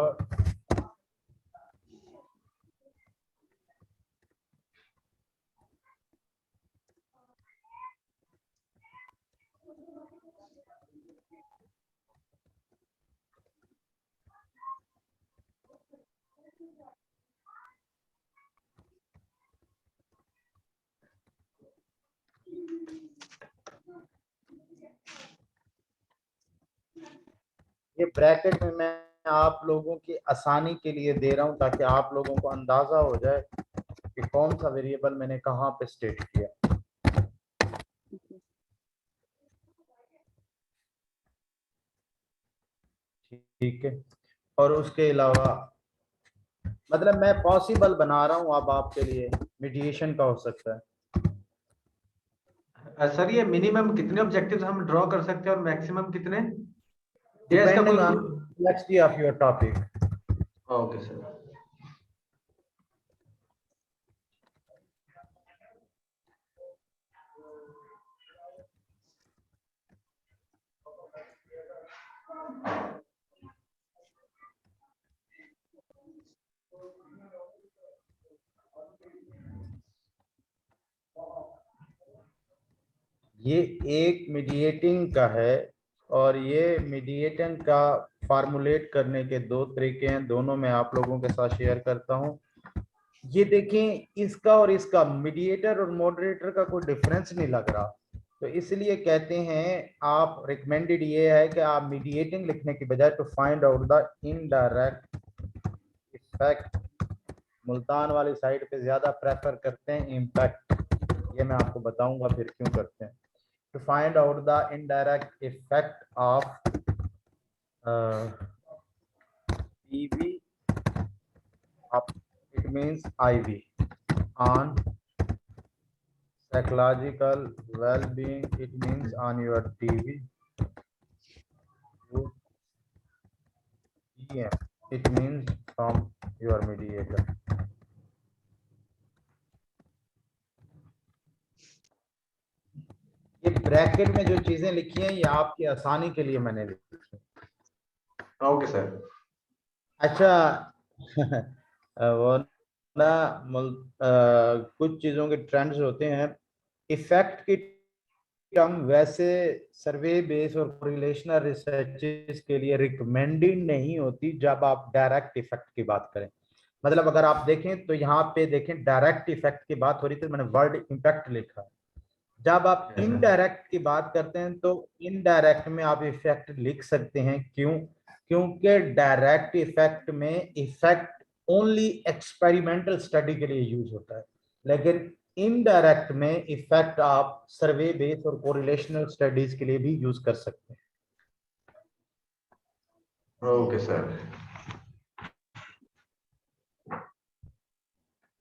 B: ये ब्रैकेट में मैं आप लोगों की आसानी के लिए दे रहा हूं ताकि आप लोगों को अंदाजा हो जाए कि कौन सा वेरिएबल मैंने कहां पे स्टेट किया। ठीक है, और उसके अलावा मतलब मैं पॉसिबल बना रहा हूं अब आपके लिए, मीडिएशन का हो सकता है।
A: सर ये मिनिमम कितने ऑब्जेक्टिव्स हम ड्रॉ कर सकते हैं और मैक्सिमम कितने?
B: Depending on complexity of your topic.
A: Okay sir.
B: ये एक मीडिएटिंग का है और ये मीडिएटिंग का फार्मूलेट करने के दो तरीके हैं, दोनों मैं आप लोगों के साथ शेयर करता हूं। ये देखें, इसका और इसका मीडिएटर और मॉडरेटर का कोई डिफरेंस नहीं लग रहा, तो इसलिए कहते हैं आप रिकमेंडेड ये है कि आप मीडिएटिंग लिखने की बजाय to find out the indirect effect, Multan वाली साइड पे ज्यादा प्रेफर करते हैं इम्पैक्ट, ये मैं आपको बताऊंगा फिर क्यों करते हैं। To find out the indirect effect of PV, it means IV, on psychological well-being, it means on your TV. EM, it means from your mediator. ये ब्रैकेट में जो चीजें लिखी हैं ये आपकी आसानी के लिए मैंने लिखी है।
A: Okay sir.
B: अच्छा वो ना कुछ चीजों के ट्रेंड्स होते हैं, इफेक्ट की टर्म वैसे सर्वे बेस और रिलेशनल रिसर्चेस के लिए रिकमेंडेड नहीं होती जब आप डायरेक्ट इफेक्ट की बात करें। मतलब अगर आप देखें तो यहाँ पे देखें डायरेक्ट इफेक्ट की बात हो रही थी, मैंने वर्ड इम्पैक्ट लिखा है। जब आप इनडायरेक्ट की बात करते हैं तो इनडायरेक्ट में आप इफेक्ट लिख सकते हैं, क्यों? क्योंकि डायरेक्ट इफेक्ट में इफेक्ट ओनली एक्सपेरिमेंटल स्टडी के लिए यूज होता है, लेकिन इनडायरेक्ट में इफेक्ट आप सर्वे बेस्ड और कोरिलेशनल स्टडीज के लिए भी यूज कर सकते हैं।
A: Okay sir.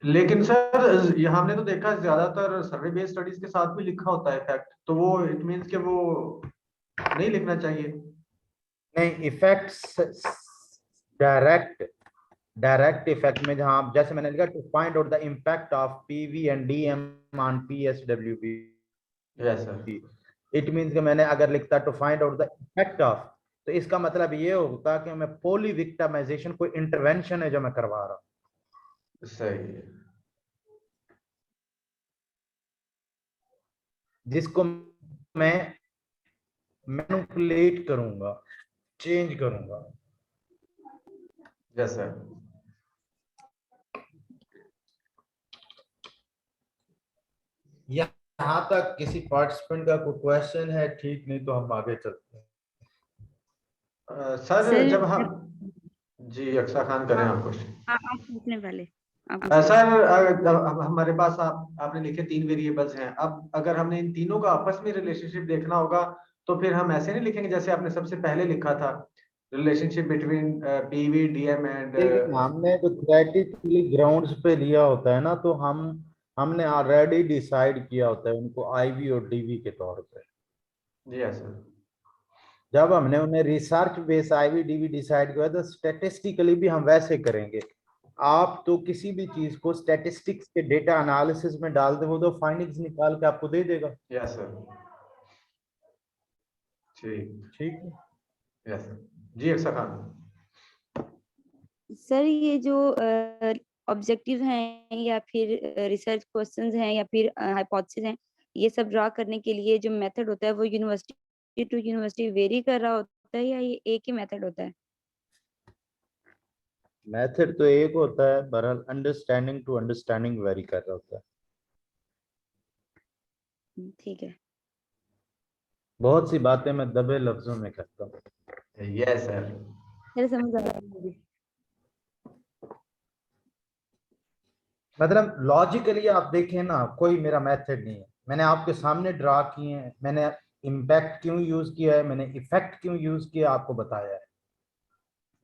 A: लेकिन सर ये हमने तो देखा ज्यादातर सर्वे बेस्ड स्टडीज के साथ भी लिखा होता है इफेक्ट, तो वो इट मींस कि वो नहीं लिखना चाहिए।
B: नहीं, इफेक्ट्स डायरेक्ट इफेक्ट में जहां आप जैसे मैंने लिखा to find out the impact of PV and DM on PSWB,
A: yes sir.
B: It means कि मैंने अगर लिखता to find out the effect of, तो इसका मतलब ये होता कि मैं पोली विक्टिमाइजेशन कोई इंटरवेंशन है जो मैं करवा रहा हूं।
A: सही है।
B: जिसको मैं मैनिपुलेट करूंगा, चेंज करूंगा।
A: Yes sir.
B: यहाँ तक किसी पार्टिसिपेंट का कोई क्वेश्चन है? ठीक, नहीं तो हम आगे चलते हैं।
A: सर जब हम जी अक्सा खान करें आप क्वेश्चन।
E: आप पूछने वाले
A: सर अब हमारे पास आपने लिखे 3 वेरिएबल्स हैं। अब अगर हमने इन तीनों का आपस में रिलेशनशिप देखना होगा तो फिर हम ऐसे नहीं लिखेंगे जैसे आपने सबसे पहले लिखा था, relationship between PV DM and.
B: हमने तो थ्योरेटिकली ग्राउंड्स पे लिया होता है ना, तो हमने ऑलरेडी डिसाइड किया होता है उनको आईवी और डीवी के तौर पे।
A: जी हाँ सर।
B: जब हमने उन्हें research base IV DV decide किया तो स्टैटिस्टिकली भी हम वैसे करेंगे। आप तो किसी भी चीज को स्टैटिस्टिक्स के डेटा एनालिसिस में डाल दे, वो तो फाइंडिंग्स निकाल के आपको दे देगा।
A: Yes sir. ठीक
B: है।
A: Yes sir. जी अक्सा खान।
E: सर ये जो ऑब्जेक्टिव हैं या फिर रिसर्च क्वेश्चंस हैं या फिर हाइपोथेसिस हैं, ये सब ड्रा करने के लिए जो मेथड होता है वो यूनिवर्सिटी टू यूनिवर्सिटी वेरी कर रहा होता है या ये एक ही मेथड होता है?
B: मेथड तो एक होता है, बहरहाल अंडरस्टैंडिंग टू अंडरस्टैंडिंग वेरी कर रहा होता है।
E: ठीक है।
B: बहुत सी बातें मैं दबे लफ्जों में करता हूँ।
A: Yes sir.
E: सर समझ आ रहा है मुझे।
B: मतलब लॉजिकली आप देखें ना, कोई मेरा मेथड नहीं है, मैंने आपके सामने ड्रा किए हैं, मैंने इम्पैक्ट क्यों यूज किया है, मैंने इफेक्ट क्यों यूज किया आपको बताया है।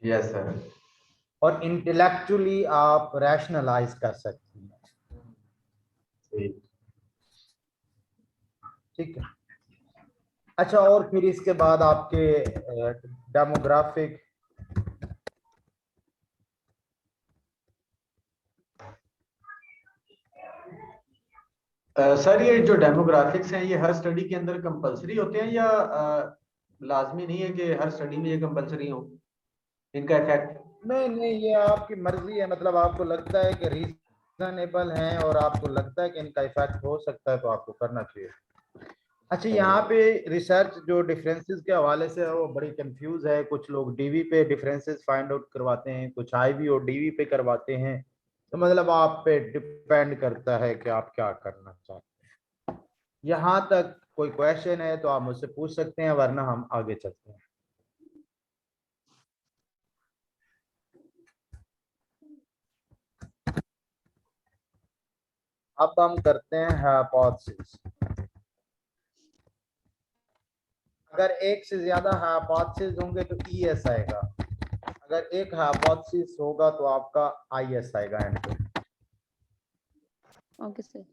A: Yes sir.
B: और इंटेलेक्चुअली आप रैशनलाइज कर सकते हैं। ठीक है। अच्छा, और फिर इसके बाद आपके डेमोग्राफिक,
A: सर ये जो डेमोग्राफिक्स हैं ये हर स्टडी के अंदर कंपलसरी होते हैं या लाजमी नहीं है कि हर स्टडी में ये कंपलसरी हो इनका इफेक्ट।
B: नहीं, ये आपकी मर्जी है, मतलब आपको लगता है कि रीजनेबल हैं और आपको लगता है कि इनका इफेक्ट हो सकता है तो आपको करना चाहिए। अच्छा, यहाँ पे रिसर्च जो डिफरेंसेस के हवाले से है वो बड़ी कंफ्यूज है। कुछ लोग डीवी पे डिफरेंसेस फाइंड आउट करवाते हैं, कुछ आईवी और डीवी पे करवाते हैं। तो मतलब आप पे डिपेंड करता है कि आप क्या करना चाहते हैं। यहाँ तक कोई क्वेश्चन है तो आप मुझसे पूछ सकते हैं, वरना हम आगे चलते हैं। अब हम करते हैं हाइपोथेसिस। अगर एक से ज्यादा हाइपोथेसिस होंगे तो ईएस आएगा, अगर एक हाइपोथेसिस होगा तो आपका आईएस आएगा एंड पे।
E: Okay sir.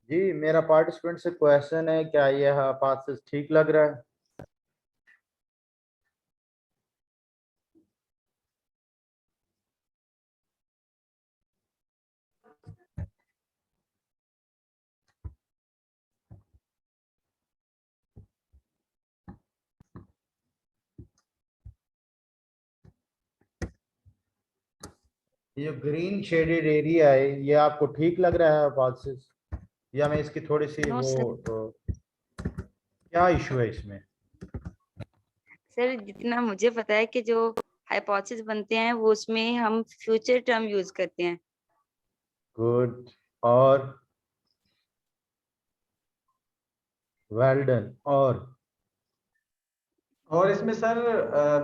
B: जी, मेरा पार्टिसिपेंट से क्वेश्चन है, क्या यह हाइपोथेसिस ठीक लग रहा है? ये ग्रीन शेडेड एरिया है, ये आपको ठीक लग रहा है हाइपोथेसिस, या मैं इसकी थोड़ी सी
E: नो
B: वो
E: सर।
B: तो क्या इशू है इसमें?
E: सर जितना मुझे पता है कि जो हाइपोथेसिस बनते हैं वो उसमें हम फ्यूचर टर्म यूज करते हैं।
B: गुड, और वेल डन।
A: और इसमें सर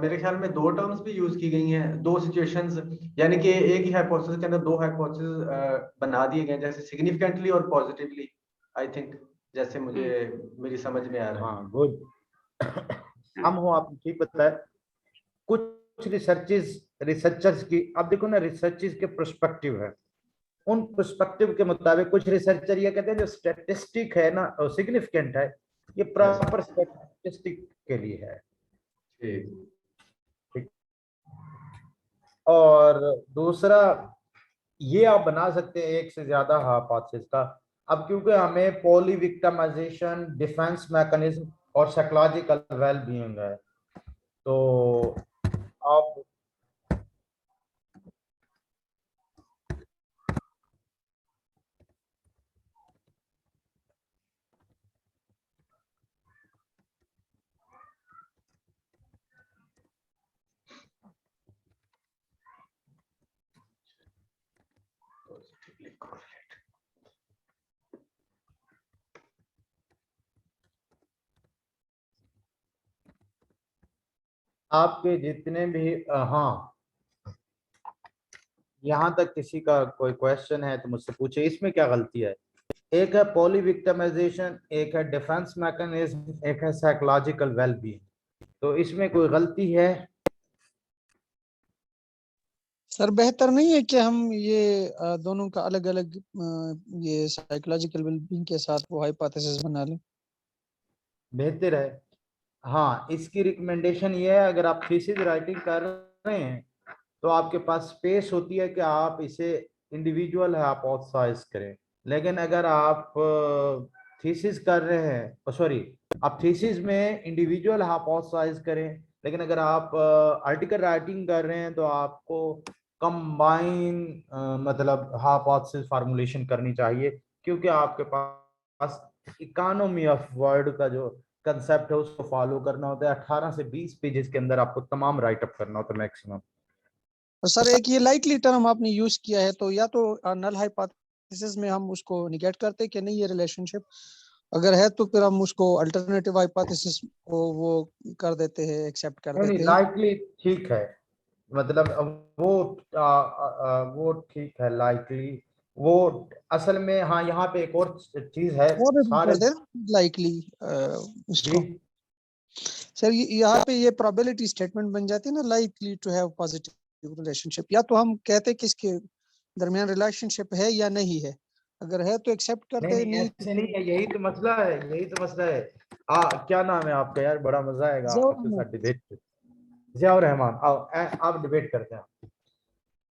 A: मेरे ख्याल में दो टर्म्स भी यूज की गई हैं, दो सिचुएशंस, यानी कि एक ही हाइपोथेसिस के अंदर दो हाइपोथेसिस बना दिए गए, जैसे सिग्निफिकेंटली और पॉजिटिवली, आई थिंक, जैसे मुझे मेरी समझ में आ रहा है।
B: हाँ, गुड। हम हो, आपने ठीक बताया। कुछ रिसर्चर्स की, अब देखो ना, रिसर्चर्स के पर्सपेक्टिव है, उन पर्सपेक्टिव के मुताबिक कुछ रिसर्चर ये कहते हैं जो स्टैटिस्टिक है ना और सिग्निफिकेंट है, ये
A: यस,
B: प्रॉपर स्टैटिस्टिक के लिए है।
A: ठीक।
B: ठीक। और दूसरा, ये आप बना सकते हैं एक से ज्यादा हाइपोथेसिस का। अब क्योंकि हमें पॉली विक्टिमाइजेशन, डिफेंस मैकेनिज्म और साइकोलॉजिकल वेल बीइंग है, तो आप आपके जितने भी हाँ, यहाँ तक किसी का कोई क्वेश्चन है तो मुझसे पूछे, इसमें क्या गलती है? एक है पॉली विक्टिमाइजेशन, एक है डिफेंस मैकेनिज्म, एक है साइकोलॉजिकल वेल बीइंग, तो इसमें कोई गलती है?
D: सर बेहतर नहीं है कि हम ये दोनों का अलग अलग ये साइकोलॉजिकल वेलबींग के साथ वो हाइपोथेसिस बना लें?
B: बेहतर है। हाँ, इसकी रिकमेंडेशन ये है, अगर आप थीसिस राइटिंग कर रहे हैं तो आपके पास स्पेस होती है कि आप इसे इंडिविजुअल हाइपोथेसाइज करें। लेकिन अगर आप थीसिस कर रहे हैं, सॉरी, आप थीसिस में इंडिविजुअल हाइपोथेसाइज करें, लेकिन अगर आप आर्टिकल राइटिंग कर रहे हैं तो आपको कंबाइन मतलब हाइपोथेसिस फार्मूलेशन करनी चाहिए, क्योंकि आपके पास इकोनॉमी ऑफ वर्ड का जो कंसेप्ट है उसको फॉलो करना होता है। 18 से 20 पेजेस के अंदर आपको तमाम राइटअप करना होता है मैक्सिमम।
D: और सर एक ये लाइकली टर्म आपने यूज किया है, तो या तो नल हाइपोथेसिस में हम उसको निगेट करते हैं कि नहीं ये रिलेशनशिप, अगर है तो फिर हम उसको अल्टरनेटिव हाइपोथेसिस को वो कर देते हैं, एक्सेप्ट कर
B: नहीं,
D: देते हैं।
B: लाइकली ठीक है, मतलब वो ठीक है लाइकली, वो असल में हाँ यहाँ पे एक और चीज है
D: और
B: सारे
D: कर दे लाइकली इसको
B: जी
D: सर, यहाँ पे ये प्रोबेबिलिटी स्टेटमेंट बन जाती है ना, likely to have positive relationship, या तो हम कहते हैं किसके दरमियान रिलेशनशिप है या नहीं है, अगर है तो एक्सेप्ट करते हैं,
B: नहीं ऐसे नहीं है, यही तो मसला है, यही तो मसला है। क्या नाम है आपका यार, बड़ा मजा आएगा आपके साथ डिबेट। जियाउर रहमान, आओ आप डिबेट करते हैं।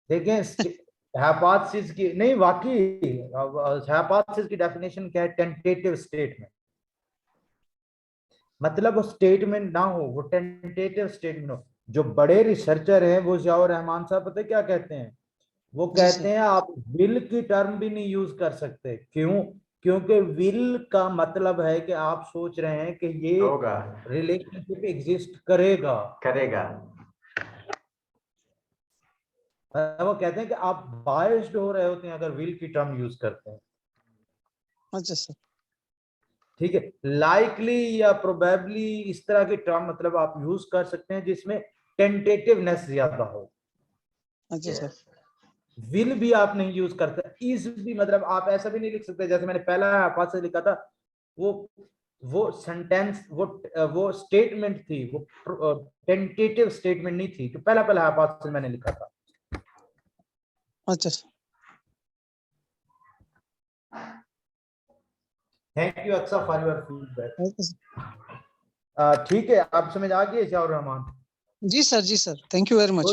B: देखें हाइपोथेसिस की नहीं, वाकई हाइपोथेसिस की डेफिनेशन क्या है, टेंटेटिव स्टेटमेंट, मतलब वो स्टेटमेंट ना हो, वो टेंटेटिव स्टेटमेंट हो। जो बड़े रिसर्चर हैं वो जियाउर रहमान साहब पता है क्या कहते हैं, वो
D: जी
B: कहते
D: सर,
B: हैं आप विल की टर्म भी नहीं यूज कर सकते। क्यों? क्योंकि विल का मतलब है कि आप सोच रहे हैं कि ये
A: होगा,
B: रिलेशनशिप एग्जिस्ट करेगा।
A: करेगा।
B: वो कहते हैं कि आप बायस्ड हो रहे होते हैं अगर विल की टर्म यूज करते हैं।
D: अच्छा सर,
B: ठीक है, लाइकली या प्रोबेबली इस तरह की टर्म मतलब आप यूज कर सकते हैं जिसमें टेंटेटिवनेस ज्यादा हो।
D: अच्छा सर,
B: विल भी आप नहीं यूज करते, इज भी मतलब आप ऐसा भी नहीं लिख सकते जैसे मैंने पहला पास से लिखा था, वो वो सेंटेंस वो स्टेटमेंट थी, वो टेंटेटिव स्टेटमेंट नहीं थी, जो पहला पहला पास से मैंने लिखा था।
D: अच्छा sir,
B: thank you Aqsa for your feedback.
D: Okay
B: ठीक है, आप समझ आ गए शाह रहमान?
D: जी सर, जी sir, thank you very much.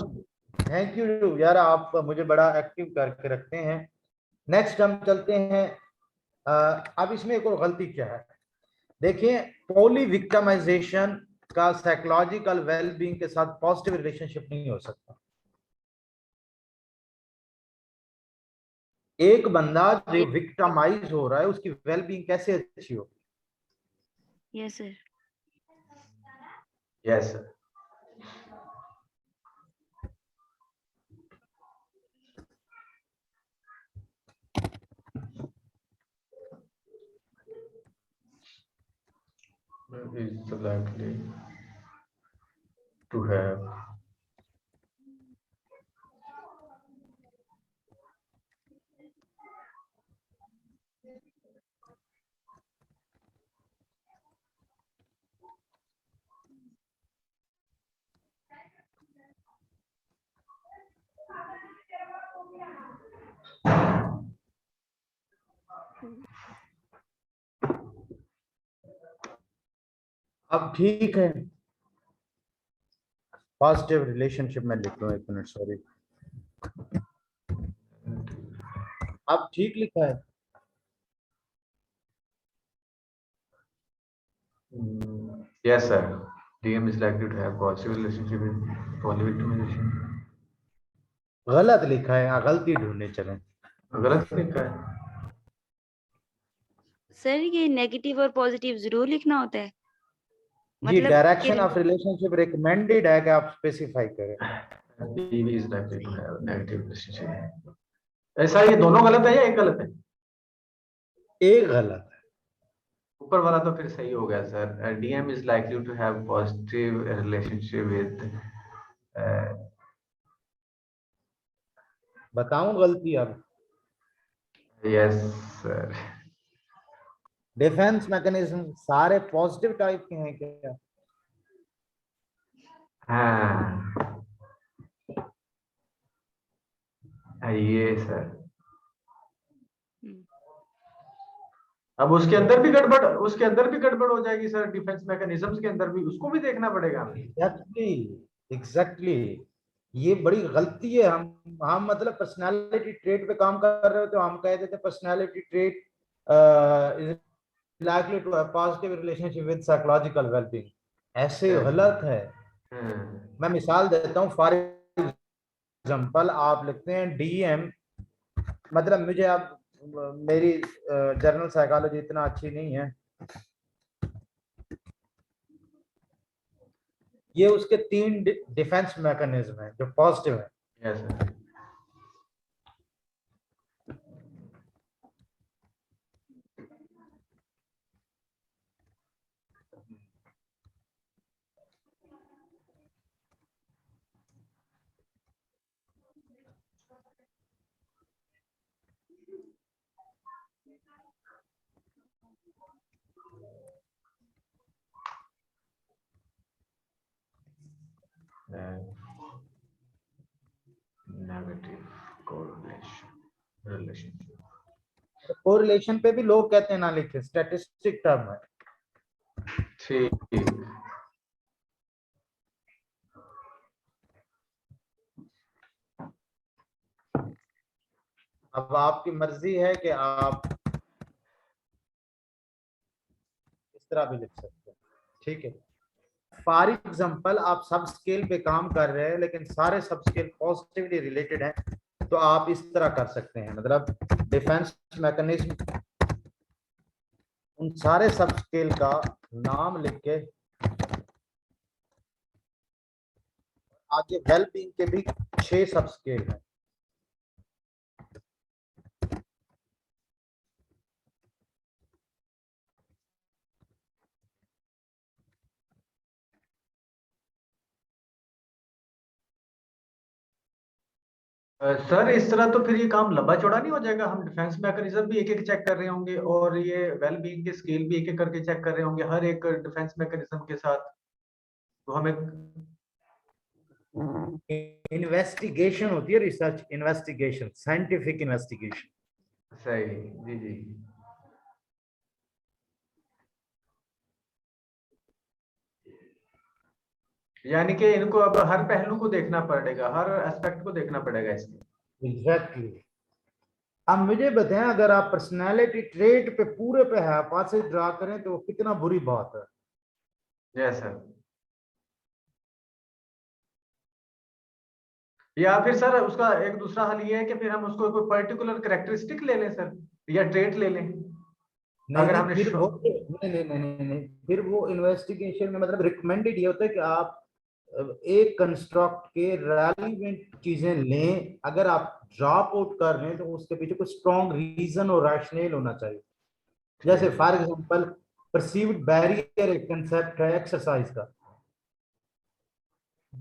B: Thank you यार, आप मुझे बड़ा एक्टिव करके रखते हैं। नेक्स्ट हम चलते हैं। अब इसमें एक और गलती क्या है, देखिए पॉली विक्टिमाइजेशन का साइकोलॉजिकल वेलबींग के साथ पॉजिटिव रिलेशनशिप नहीं हो सकता। एक बंदा जो विक्टिमाइज हो रहा है उसकी वेलबींग कैसे अच्छी हो?
E: Yes sir.
A: Yes sir. is likely to have
B: अब ठीक है, पॉजिटिव रिलेशनशिप में लिख लो, एक मिनट सॉरी, अब ठीक लिखा है।
A: yes sir, DM is likely to have positive relationship with polywictimization।
B: गलत लिखा है, गलती ढूंढने चले।
A: गलत लिखा है
E: सर ये नेगेटिव और पॉजिटिव जरूर लिखना होता है,
B: जी,
E: मतलब
B: डायरेक्शन ऑफ रिलेशनशिप रिकमेंडेड है कि आप स्पेसिफाई करें।
A: DV is likely to have negative relationship। ऐसा ये दोनों गलत है या एक गलत है?
B: एक गलत है।
A: ऊपर वाला तो फिर सही हो गया sir. DM is likely to have positive relationship with
B: बताऊं गलती अब?
A: yes sir।
B: डिफेंस मैकेनिज्म सारे पॉजिटिव टाइप के हैं क्या?
A: हाँ ये सर। अब उसके अंदर भी गड़बड़ हो जाएगी सर, डिफेंस मैकेनिज्म्स के अंदर भी उसको भी देखना पड़ेगा।
B: एग्जैक्टली ये बड़ी गलती है। हम मतलब पर्सनालिटी ट्रेट पे काम कर रहे हो तो हम कह देते personality trait is likely to have positive relationship with psychological wellbeing, ऐसे गलत है। मैं मिसाल देता हूँ, फॉर एग्जांपल आप लिखते हैं डीएम, मतलब मुझे अब मेरी जनरल साइकोलॉजी इतना अच्छी नहीं है, ये उसके 3 डिफेंस मैकेनिज्म हैं जो पॉजिटिव है।
A: Yes sir. Negative correlation relationship.
B: Correlation पे भी लोग कहते हैं ना लिखे, स्टैटिस्टिक टर्म है।
A: ठीक।
B: अब आपकी मर्जी है कि आप इस तरह भी लिख सकते हैं, ठीक है। फॉर एग्जांपल आप सब स्केल पे काम कर रहे हैं लेकिन सारे सब स्केल पॉजिटिवली रिलेटेड हैं, तो आप इस तरह कर सकते हैं, मतलब डिफेंस मैकेनिज्म उन सारे सब स्केल का नाम लिख के आगे वेलबींग के भी 6 सब स्केल हैं।
A: सर इस तरह तो फिर ये काम लंबा चौड़ा नहीं हो जाएगा? हम डिफेंस मैकेनिज्म भी एक एक चेक कर रहे होंगे और ये वेल बीइंग के स्केल भी एक एक करके चेक कर रहे होंगे हर एक डिफेंस मैकेनिज्म के साथ, तो हमें
B: इन्वेस्टिगेशन होती है, रिसर्च इन्वेस्टिगेशन, साइंटिफिक इन्वेस्टिगेशन।
A: सही। जी जी। यानी कि इनको अब हर पहलू को देखना पड़ेगा, हर एस्पेक्ट को देखना पड़ेगा इसके।
B: एग्जैक्टली। अब मुझे बताएं, अगर आप पर्सनालिटी ट्रेट पे पूरे पे है पास ड्रा करें तो कितना बुरी बात है।
A: Yes sir. या फिर सर उसका एक दूसरा हल ये है कि फिर हम उसको कोई पर्टिकुलर कैरेक्टरिस्टिक ले लें सर, या ट्रेट ले लें।
B: नहीं
A: अगर
B: नहीं,
A: हमने
B: फिर वो नहीं नहीं नहीं नहीं नहीं, फिर वो इन्वेस्टिगेशन में मतलब रिकमेंडेड ये होता है कि आप एक कंस्ट्रक्ट के रेलिवेंट चीजें लें। अगर आप ड्रॉप आउट कर रहे हैं तो उसके पीछे कुछ स्ट्रॉन्ग रीजन और रैशनल होना चाहिए। जैसे फॉर एग्जांपल परसीव्ड बैरियर एक कंसेप्ट है एक्सरसाइज का,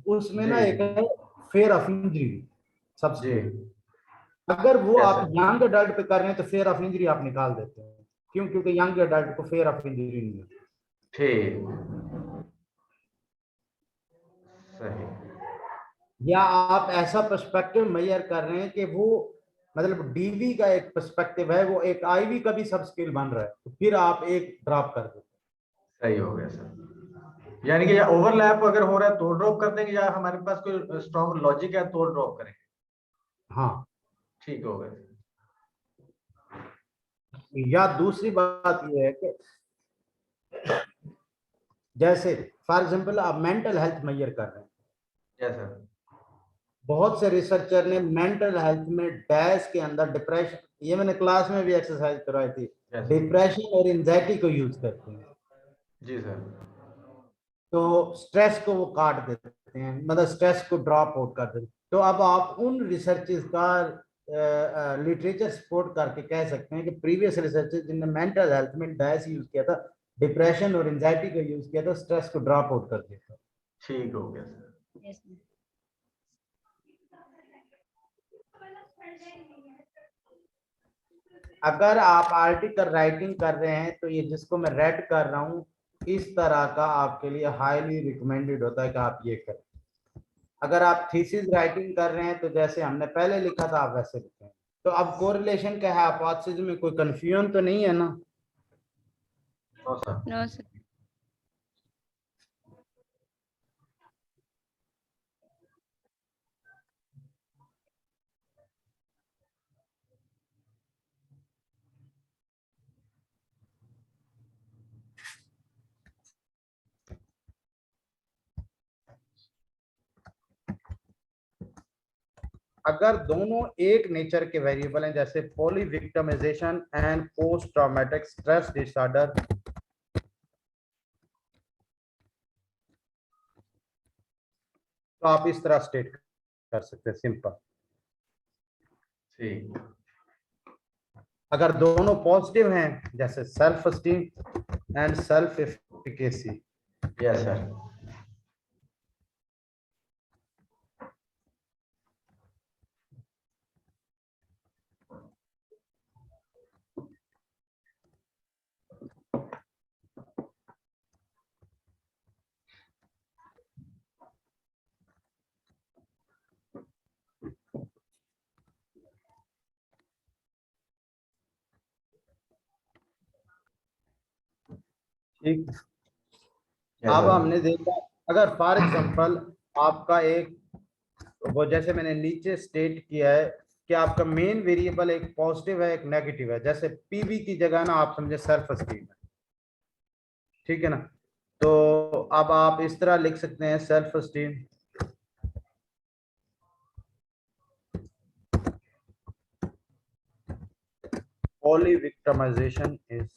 B: उसमें ना
A: जी
B: एक है फेयर ऑफ इंजरी सब
A: जी।
B: अगर वो
A: Yes,
B: आप
A: sir.
B: यंग अडल्ट पे कर रहे हैं तो फेयर ऑफ इंजरी आप निकाल देते हैं। क्यों? क्योंकि यंग अडल्ट को फेयर ऑफ इंजरी नहीं है।
A: ठीक। सही।
B: या आप ऐसा पर्सपेक्टिव मेजर कर रहे हैं कि वो मतलब डीवी का एक पर्सपेक्टिव है, वो एक आईवी का भी सब स्केल बन रहा है, तो फिर आप एक ड्रॉप कर देते हैं।
A: सही हो गया सर। यानी कि या ओवरलैप अगर हो रहा है तो ड्रॉप कर देंगे, या हमारे पास कोई स्ट्रॉन्ग लॉजिक है तो ड्रॉप करेंगे।
B: हाँ।
A: ठीक हो गया।
B: या दूसरी बात ये है कि जैसे फॉर एग्जांपल आप मेंटल हेल्थ मेजर कर रहे हैं,
A: यस सर।
B: बहुत से रिसर्चर ने मेंटल हेल्थ में डैश के अंदर डिप्रेशन, ये मैंने क्लास में भी एक्सरसाइज करवाई थी,
A: Yes, sir.
B: डिप्रेशन और एंजाइटी को यूज करते हैं।
A: जी सर।
B: तो स्ट्रेस को वो काट देते हैं, मतलब स्ट्रेस को ड्रॉप आउट कर देते हैं। तो अब आप उन रिसर्चेस का लिटरेचर सपोर्ट करके कह सकते हैं कि प्रीवियस रिसर्चेस जिनने मेंटल हेल्थ में डैश यूज किया था, डिप्रेशन और एंजाइटी को यूज किया था, स्ट्रेस को ड्रॉप आउट कर दिया था।
A: ठीक हो गया सर।
E: Yes, sir.
B: अगर आप आर्टिकल राइटिंग कर रहे हैं तो ये जिसको मैं रेड कर रहा हूँ इस तरह का आपके लिए हाईली रिकमेंडेड होता है कि आप ये करें। अगर आप थीसिस राइटिंग कर रहे हैं तो जैसे हमने पहले लिखा था आप वैसे लिखें। तो अब कोरिलेशन क्या है, हाइपोथेसिस में कोई कंफ्यूजन तो नहीं है ना?
A: No sir.
E: No, sir.
B: अगर दोनों एक नेचर के वेरिएबल हैं जैसे polyvictimization and post traumatic stress disorder, तो आप इस तरह स्टेट कर सकते हैं सिंपल।
A: ठीक।
B: अगर दोनों पॉजिटिव हैं जैसे self esteem and self efficacy.
A: Yes sir.
B: ठीक।
A: Yes,
B: अब
A: sir.
B: हमने देखा अगर फॉर एग्जांपल आपका एक, वो जैसे मैंने नीचे स्टेट किया है कि आपका मेन वेरिएबल एक पॉजिटिव है एक नेगेटिव है, जैसे पीवी की जगह ना आप समझे सेल्फ एस्टीम है, ठीक है ना। तो अब आप इस तरह लिख सकते हैं self esteem poly victimisation is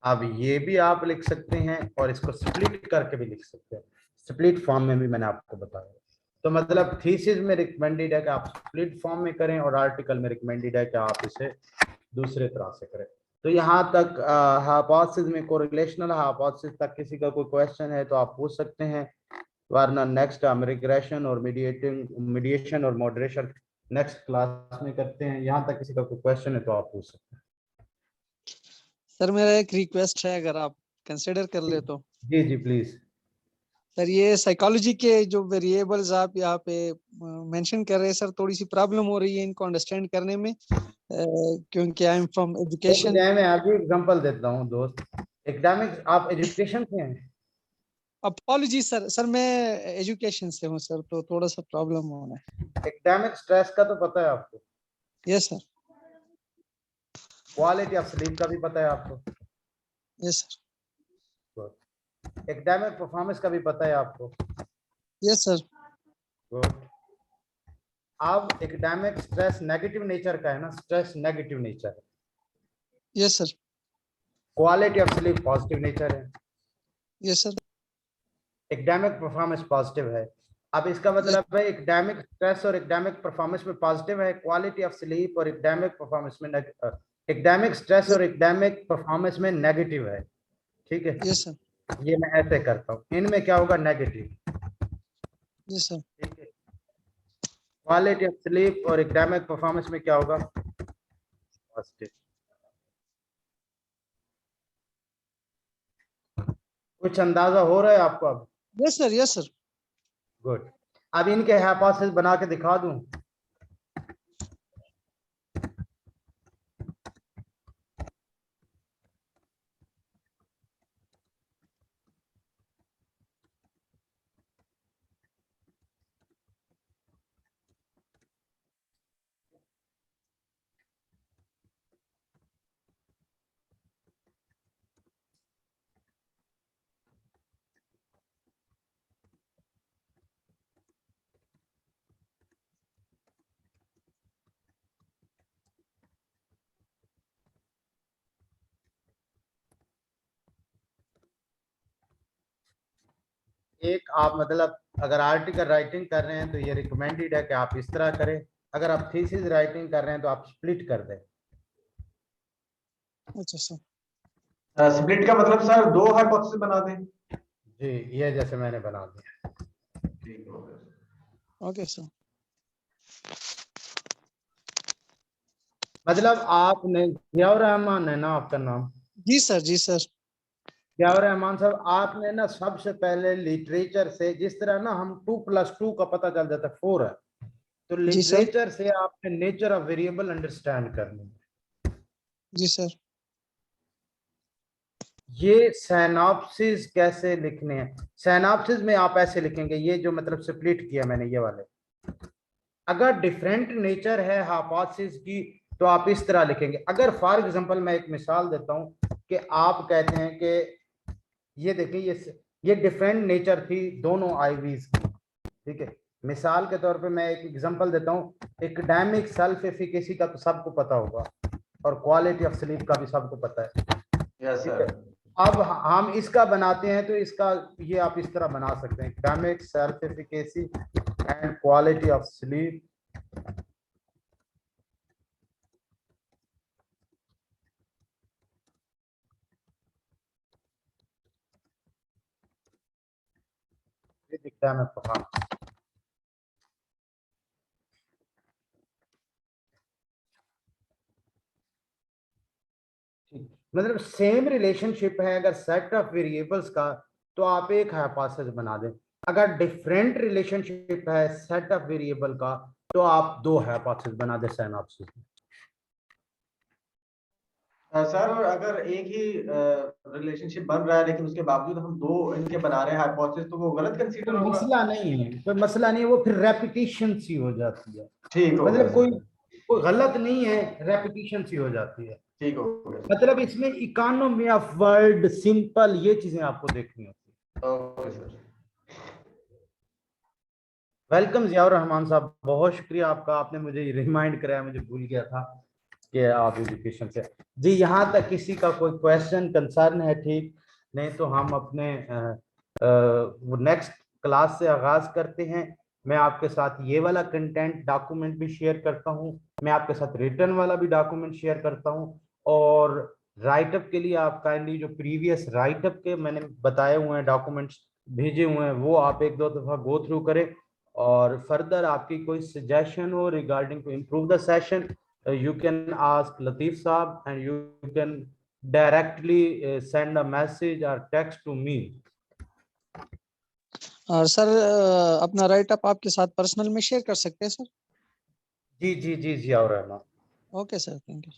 B: अब ये भी आप लिख सकते हैं और इसको स्प्लिट करके भी लिख सकते हैं, स्प्लिट फॉर्म में भी मैंने आपको बताया। तो मतलब थीसिस में रिकमेंडेड है कि आप स्प्लिट फॉर्म में करें और आर्टिकल में रिकमेंडेड है कि आप इसे दूसरे तरह से करें। तो यहाँ तक हाइपोथेसिस में कोरिलेशनल हाइपोथेसिस तक किसी का कोई क्वेश्चन है तो आप पूछ सकते हैं, वरना नेक्स्ट हम रिग्रेशन और मीडिएशन और मॉडरेशन नेक्स्ट क्लास में करते हैं। यहाँ तक किसी का कोई क्वेश्चन है तो आप पूछ सकते हैं।
D: सर मेरा एक रिक्वेस्ट है, अगर आप कंसिडर कर ले तो।
B: जी जी प्लीज।
D: सर ये साइकोलॉजी के जो वेरिएबल्स आप यहाँ पे मेंशन कर रहे हैं सर, थोड़ी सी प्रॉब्लम हो रही है इनको अंडरस्टैंड करने में, क्योंकि आई एम फ्रॉम एजुकेशन।
B: मैं अभी एग्जांपल देता हूँ दोस्त। एकेडमिक्स आप एजुकेशन से हैं?
D: अपॉलॉजी सर, मैं एजुकेशन से हूँ सर, तो थोड़ा सा प्रॉब्लम हो रहा है।
B: एकेडमिक स्ट्रेस का तो पता है आपको?
D: Yes sir.
B: Quality of sleep का भी पता है आपको?
D: Yes sir.
B: एकेडमिक परफॉर्मेंस का भी पता है आपको?
D: Yes sir.
B: गुड। अब एकेडमिक स्ट्रेस नेगेटिव नेचर का है ना, स्ट्रेस नेगेटिव नेचर है।
D: Yes sir.
B: Quality of sleep positive nature है।
D: Yes sir.
B: Academic performance positive है। अब इसका मतलब है एकेडमिक स्ट्रेस और एकेडमिक परफॉर्मेंस में पॉजिटिव है, क्वालिटी ऑफ स्लीप और एकेडमिक परफॉर्मेंस में एकेडमिक स्ट्रेस और एकेडमिक परफॉर्मेंस में नेगेटिव है, ठीक है।
D: Yes sir.
B: ये मैं ऐसे करता हूँ, इनमें क्या होगा नेगेटिव,
D: यस सर।
B: ठीक है। क्वालिटी ऑफ स्लीप और एकेडमिक परफॉर्मेंस में क्या होगा पॉजिटिव। कुछ अंदाजा हो रहा है आपको अब?
D: Yes sir. Yes sir.
B: Good. अब इनके हाइपोथेसिस बना के दिखा दूं। एक आप मतलब अगर आर्टिकल राइटिंग कर रहे हैं तो ये रिकमेंडेड है कि आप इस तरह करें, अगर आप थीसिस राइटिंग कर रहे हैं तो आप स्प्लिट कर दें।
D: अच्छा सर।
A: स्प्लिट का मतलब सर दो हाइपोथेसिस बना दें।
B: जी, ये जैसे मैंने बना दिया।
A: ठीक हो गया।
D: Okay sir.
B: मतलब आपने जियाउर रहमान है ना आपका नाम?
D: जी सर। जी सर।
B: जियाउर रहमान साहब, आपने ना सबसे पहले लिटरेचर से, जिस तरह ना हम 2+2 का पता चल जाता है 4 है, तो
D: जी सर।
B: लिटरेचर से आपने नेचर ऑफ वेरिएबल अंडरस्टैंड करनी है।
D: जी सर।
B: ये सिनॉप्सिस कैसे लिखने हैं? सिनॉप्सिस में आप ऐसे लिखेंगे, ये जो मतलब स्प्लिट किया मैंने ये वाले, अगर डिफरेंट नेचर है हाइपोथेसिस की तो आप इस तरह लिखेंगे। अगर फॉर एग्जांपल मैं एक मिसाल देता हूं कि आप कहते हैं कि ये देखिए ये डिफरेंट नेचर थी दोनों आईवीज की, ठीक है। मिसाल के तौर पे मैं एक एग्जांपल देता हूं, एकेडमिक सेल्फ एफिकेसी का तो सबको पता होगा और क्वालिटी ऑफ स्लीप का भी सबको पता है,
A: यस
B: ठीक
A: सर।
B: है। अब हम इसका बनाते हैं तो इसका ये आप इस तरह बना सकते हैं, academic self efficacy and quality of sleep academic performance.
F: मतलब सेम रिलेशनशिप है अगर सेट ऑफ वेरिएबल्स का, तो आप एक हाइपोथेसिस बना दें। अगर डिफरेंट रिलेशनशिप है सेट ऑफ वेरिएबल का, तो आप दो हाइपोथेसिस बना दें सिनॉप्सिस में।
A: सर अगर एक ही रिलेशनशिप बन रहा है लेकिन उसके बावजूद हम दो इनके बना रहे हैं हाइपोथेसिस, तो वो गलत कंसीडर
F: कोई
A: होगा?
F: मसला नहीं है, कोई मसला नहीं है, वो फिर रेपिटेशन सी हो जाती है।
A: ठीक हो गया
F: मतलब
A: सर।
F: कोई गलत नहीं है, रेपिटेशन सी हो जाती है।
A: ठीक हो गया सर।
F: मतलब इसमें इकोनॉमी ऑफ वर्ड, सिंपल, ये चीजें आपको देखनी होती है।
A: Okay sir.
F: Welcome Ziaur Rahman साहब, बहुत शुक्रिया आपका, आपने मुझे रिमाइंड कराया, मुझे भूल गया था कि आप एजुकेशन से। जी, यहाँ तक किसी का कोई क्वेश्चन कंसर्न है? ठीक, नहीं तो हम अपने नेक्स्ट क्लास से आगाज करते हैं। मैं आपके साथ ये वाला कंटेंट डॉक्यूमेंट भी शेयर करता हूँ, मैं आपके साथ रिटर्न वाला भी डॉक्यूमेंट शेयर करता हूँ, और राइटअप के लिए आप काइंडली जो प्रीवियस राइटअप के मैंने बताए हुए हैं डॉक्यूमेंट्स भेजे हुए हैं, वो आप एक दो दफा गो थ्रू करें, और फर्दर आपकी कोई सजेशन हो regarding to improve the session, you can ask Latif Saab and you can directly send a message or text to me.
D: और सर अपना राइट अप आपके साथ पर्सनल में शेयर कर सकते हैं सर?
F: जी जी जी जी, और रहना।
D: Okay sir, thank you.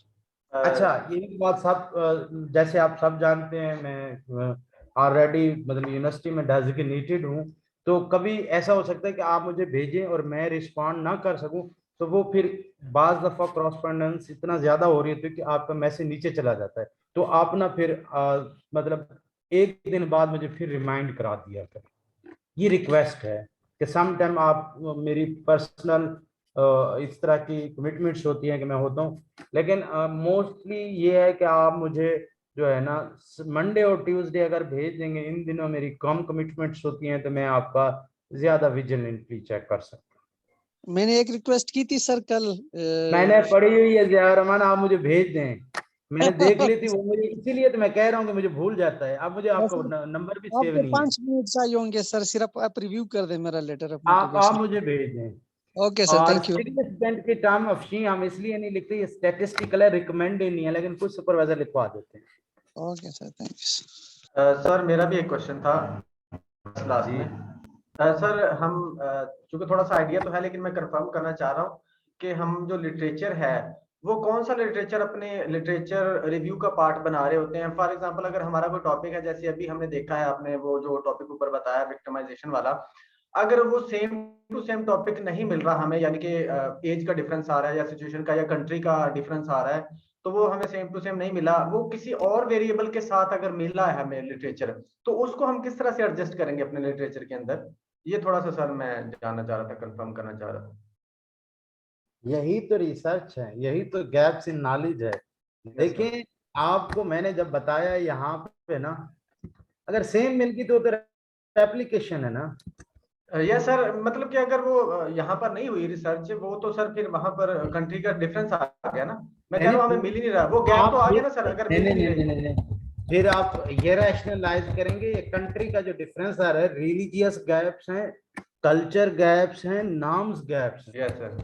F: अच्छा, ये बात सब जैसे आप सब जानते हैं, मैं ऑलरेडी मतलब यूनिवर्सिटी में डेजिग्नेटेड हूँ, तो कभी ऐसा हो सकता है कि आप मुझे भेजें और मैं रिस्पॉन्ड ना कर सकूं, तो वो फिर बाज दफा क्रॉसपेंडेंस इतना ज्यादा हो रही है कि आपका मैसेज नीचे चला जाता है, तो आप ना फिर मतलब एक दिन बाद मुझे फिर रिमाइंड करा दिया कर। ये रिक्वेस्ट है कि सम टाइम आप मेरी पर्सनल इस तरह की कमिटमेंट्स होती हैं कि मैं होता हूँ, लेकिन मोस्टली ये है कि आप मुझे जो है ना मंडे और ट्यूसडे अगर भेज देंगे, इन दिनों मेरी कम कमिटमेंट्स होती हैं, तो मैं आपका ज्यादा विजिलेंटली चेक कर सकता हूँ।
D: मैंने एक रिक्वेस्ट की थी सर कल।
F: मैंने पढ़ी हुई है जिया रहमान, आप मुझे भेज दें, मैंने देख ली थी वो मेरी, इसीलिए तो मैं कह रहा हूँ कि मुझे भूल जाता है। अब मुझे आपका नंबर भी सेव
D: आपको
F: नहीं है।
D: 5 मिनट चाहिए होंगे सर, सिर्फ आप रिव्यू कर दें मेरा लेटर ऑफ
F: आप
D: मोटिवेशन।
F: मुझे भेज दें।
D: ओके सर,
F: और
D: थैंक यू।
F: सिग्निफिकेंट के टर्म ऑफ शी हम इसलिए नहीं लिखते, ये स्टैटिस्टिकल है, रिकमेंड ही नहीं है, लेकिन कुछ सुपरवाइजर लिखवा देते हैं।
D: Okay sir, thank you.
A: Sir मेरा भी एक क्वेश्चन था क्लास में। सर हम चूंकि थोड़ा सा आइडिया तो है, लेकिन मैं कंफर्म करना चाह रहा हूँ कि हम जो लिटरेचर है वो कौन सा लिटरेचर अपने लिटरेचर रिव्यू का पार्ट बना रहे होते हैं। फॉर एग्जांपल अगर हमारा कोई टॉपिक है, जैसे अभी हमने देखा है, आपने वो जो टॉपिक ऊपर बताया विक्टिमाइजेशन वाला, अगर वो सेम टू सेम टॉपिक नहीं मिल रहा हमें, यानी कि एज का डिफरेंस आ रहा है या सिचुएशन का या कंट्री का डिफरेंस आ रहा है, तो वो हमें सेम टू सेम नहीं मिला, वो किसी और वेरिएबल के साथ अगर मिला है हमें लिटरेचर, तो उसको हम किस तरह से एडजस्ट करेंगे अपने लिटरेचर के अंदर? ये थोड़ा सा सर मैं जानना चाह रहा था, कंफर्म करना चाह रहा था।
F: यही तो रिसर्च है, यही तो गैप्स इन नॉलेज है। देखिए, आपको मैंने जब बताया यहाँ पे ना, अगर सेम मिल गई तो एप्लीकेशन है ना।
A: यस सर, मतलब कि अगर वो यहाँ पर नहीं हुई रिसर्च, वो तो सर फिर वहां पर कंट्री का डिफरेंस आ गया ना। मैं कह रहा हूँ हमें मिल ही नहीं रहा, वो गैप तो आ गया ना सर, अगर मिल ही नहीं रही।
F: फिर आप ये रैशनलाइज करेंगे, ये कंट्री का जो डिफरेंस आ रहा है, रिलीजियस गैप्स हैं, कल्चर गैप्स हैं, नाम्स गैप्स हैं।
A: यस सर,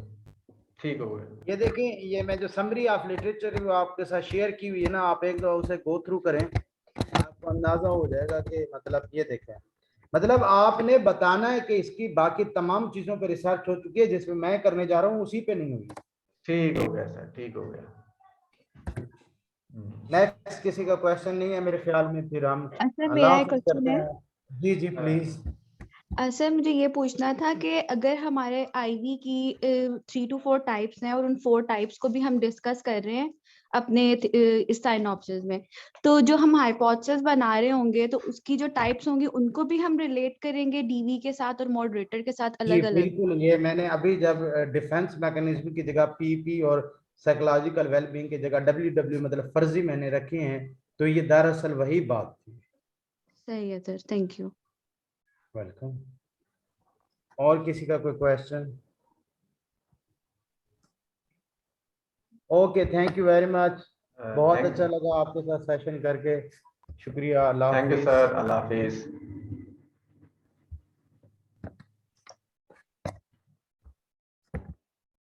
A: ठीक हो गया।
F: ये देखें, ये मैं जो समरी ऑफ लिटरेचर वो आपके साथ शेयर की हुई है ना, आप एक दो उसे गो थ्रू करें, आपको अंदाजा हो जाएगा कि मतलब ये देखें, मतलब आपने बताना है कि इसकी बाकी तमाम चीजों पर रिसर्च हो चुकी है, जिसमें मैं करने जा रहा हूँ उसी पे नहीं हुई।
A: ठीक हो गया सर, ठीक हो गया।
F: नेक्स्ट किसी का क्वेश्चन नहीं है मेरे ख्याल में, फिर हम
G: सर मेरा एक क्वेश्चन है।
F: जी जी प्लीज।
G: सर मुझे ये पूछना था कि अगर हमारे आईवी की 3 to 4 टाइप्स हैं और उन 4 टाइप्स को भी हम डिस्कस कर रहे हैं अपने इस साइनॉप्सिस में, तो जो हम हाइपोथेसिस बना रहे होंगे तो उसकी जो टाइप्स होंगी उनको भी हम रिलेट करेंगे डीवी के साथ और मॉडरेटर के साथ अलग अलग?
F: बिल्कुल, ये मैंने अभी जब डिफेंस मैकेनिज्म की जगह पीपी और साइकोलॉजिकल वेलबींग की जगह डब्ल्यूडब्ल्यू मतलब फर्जी मैंने रखे हैं, तो ये दरअसल वही बात थी।
G: सही है सर, थैंक यू।
F: वेलकम। और किसी का कोई question? Okay, thank you very much, बहुत अच्छा लगा आपके साथ सेशन करके, शुक्रिया, अल्लाह हाफिज़।
A: Thank you sir, Allah Hafiz.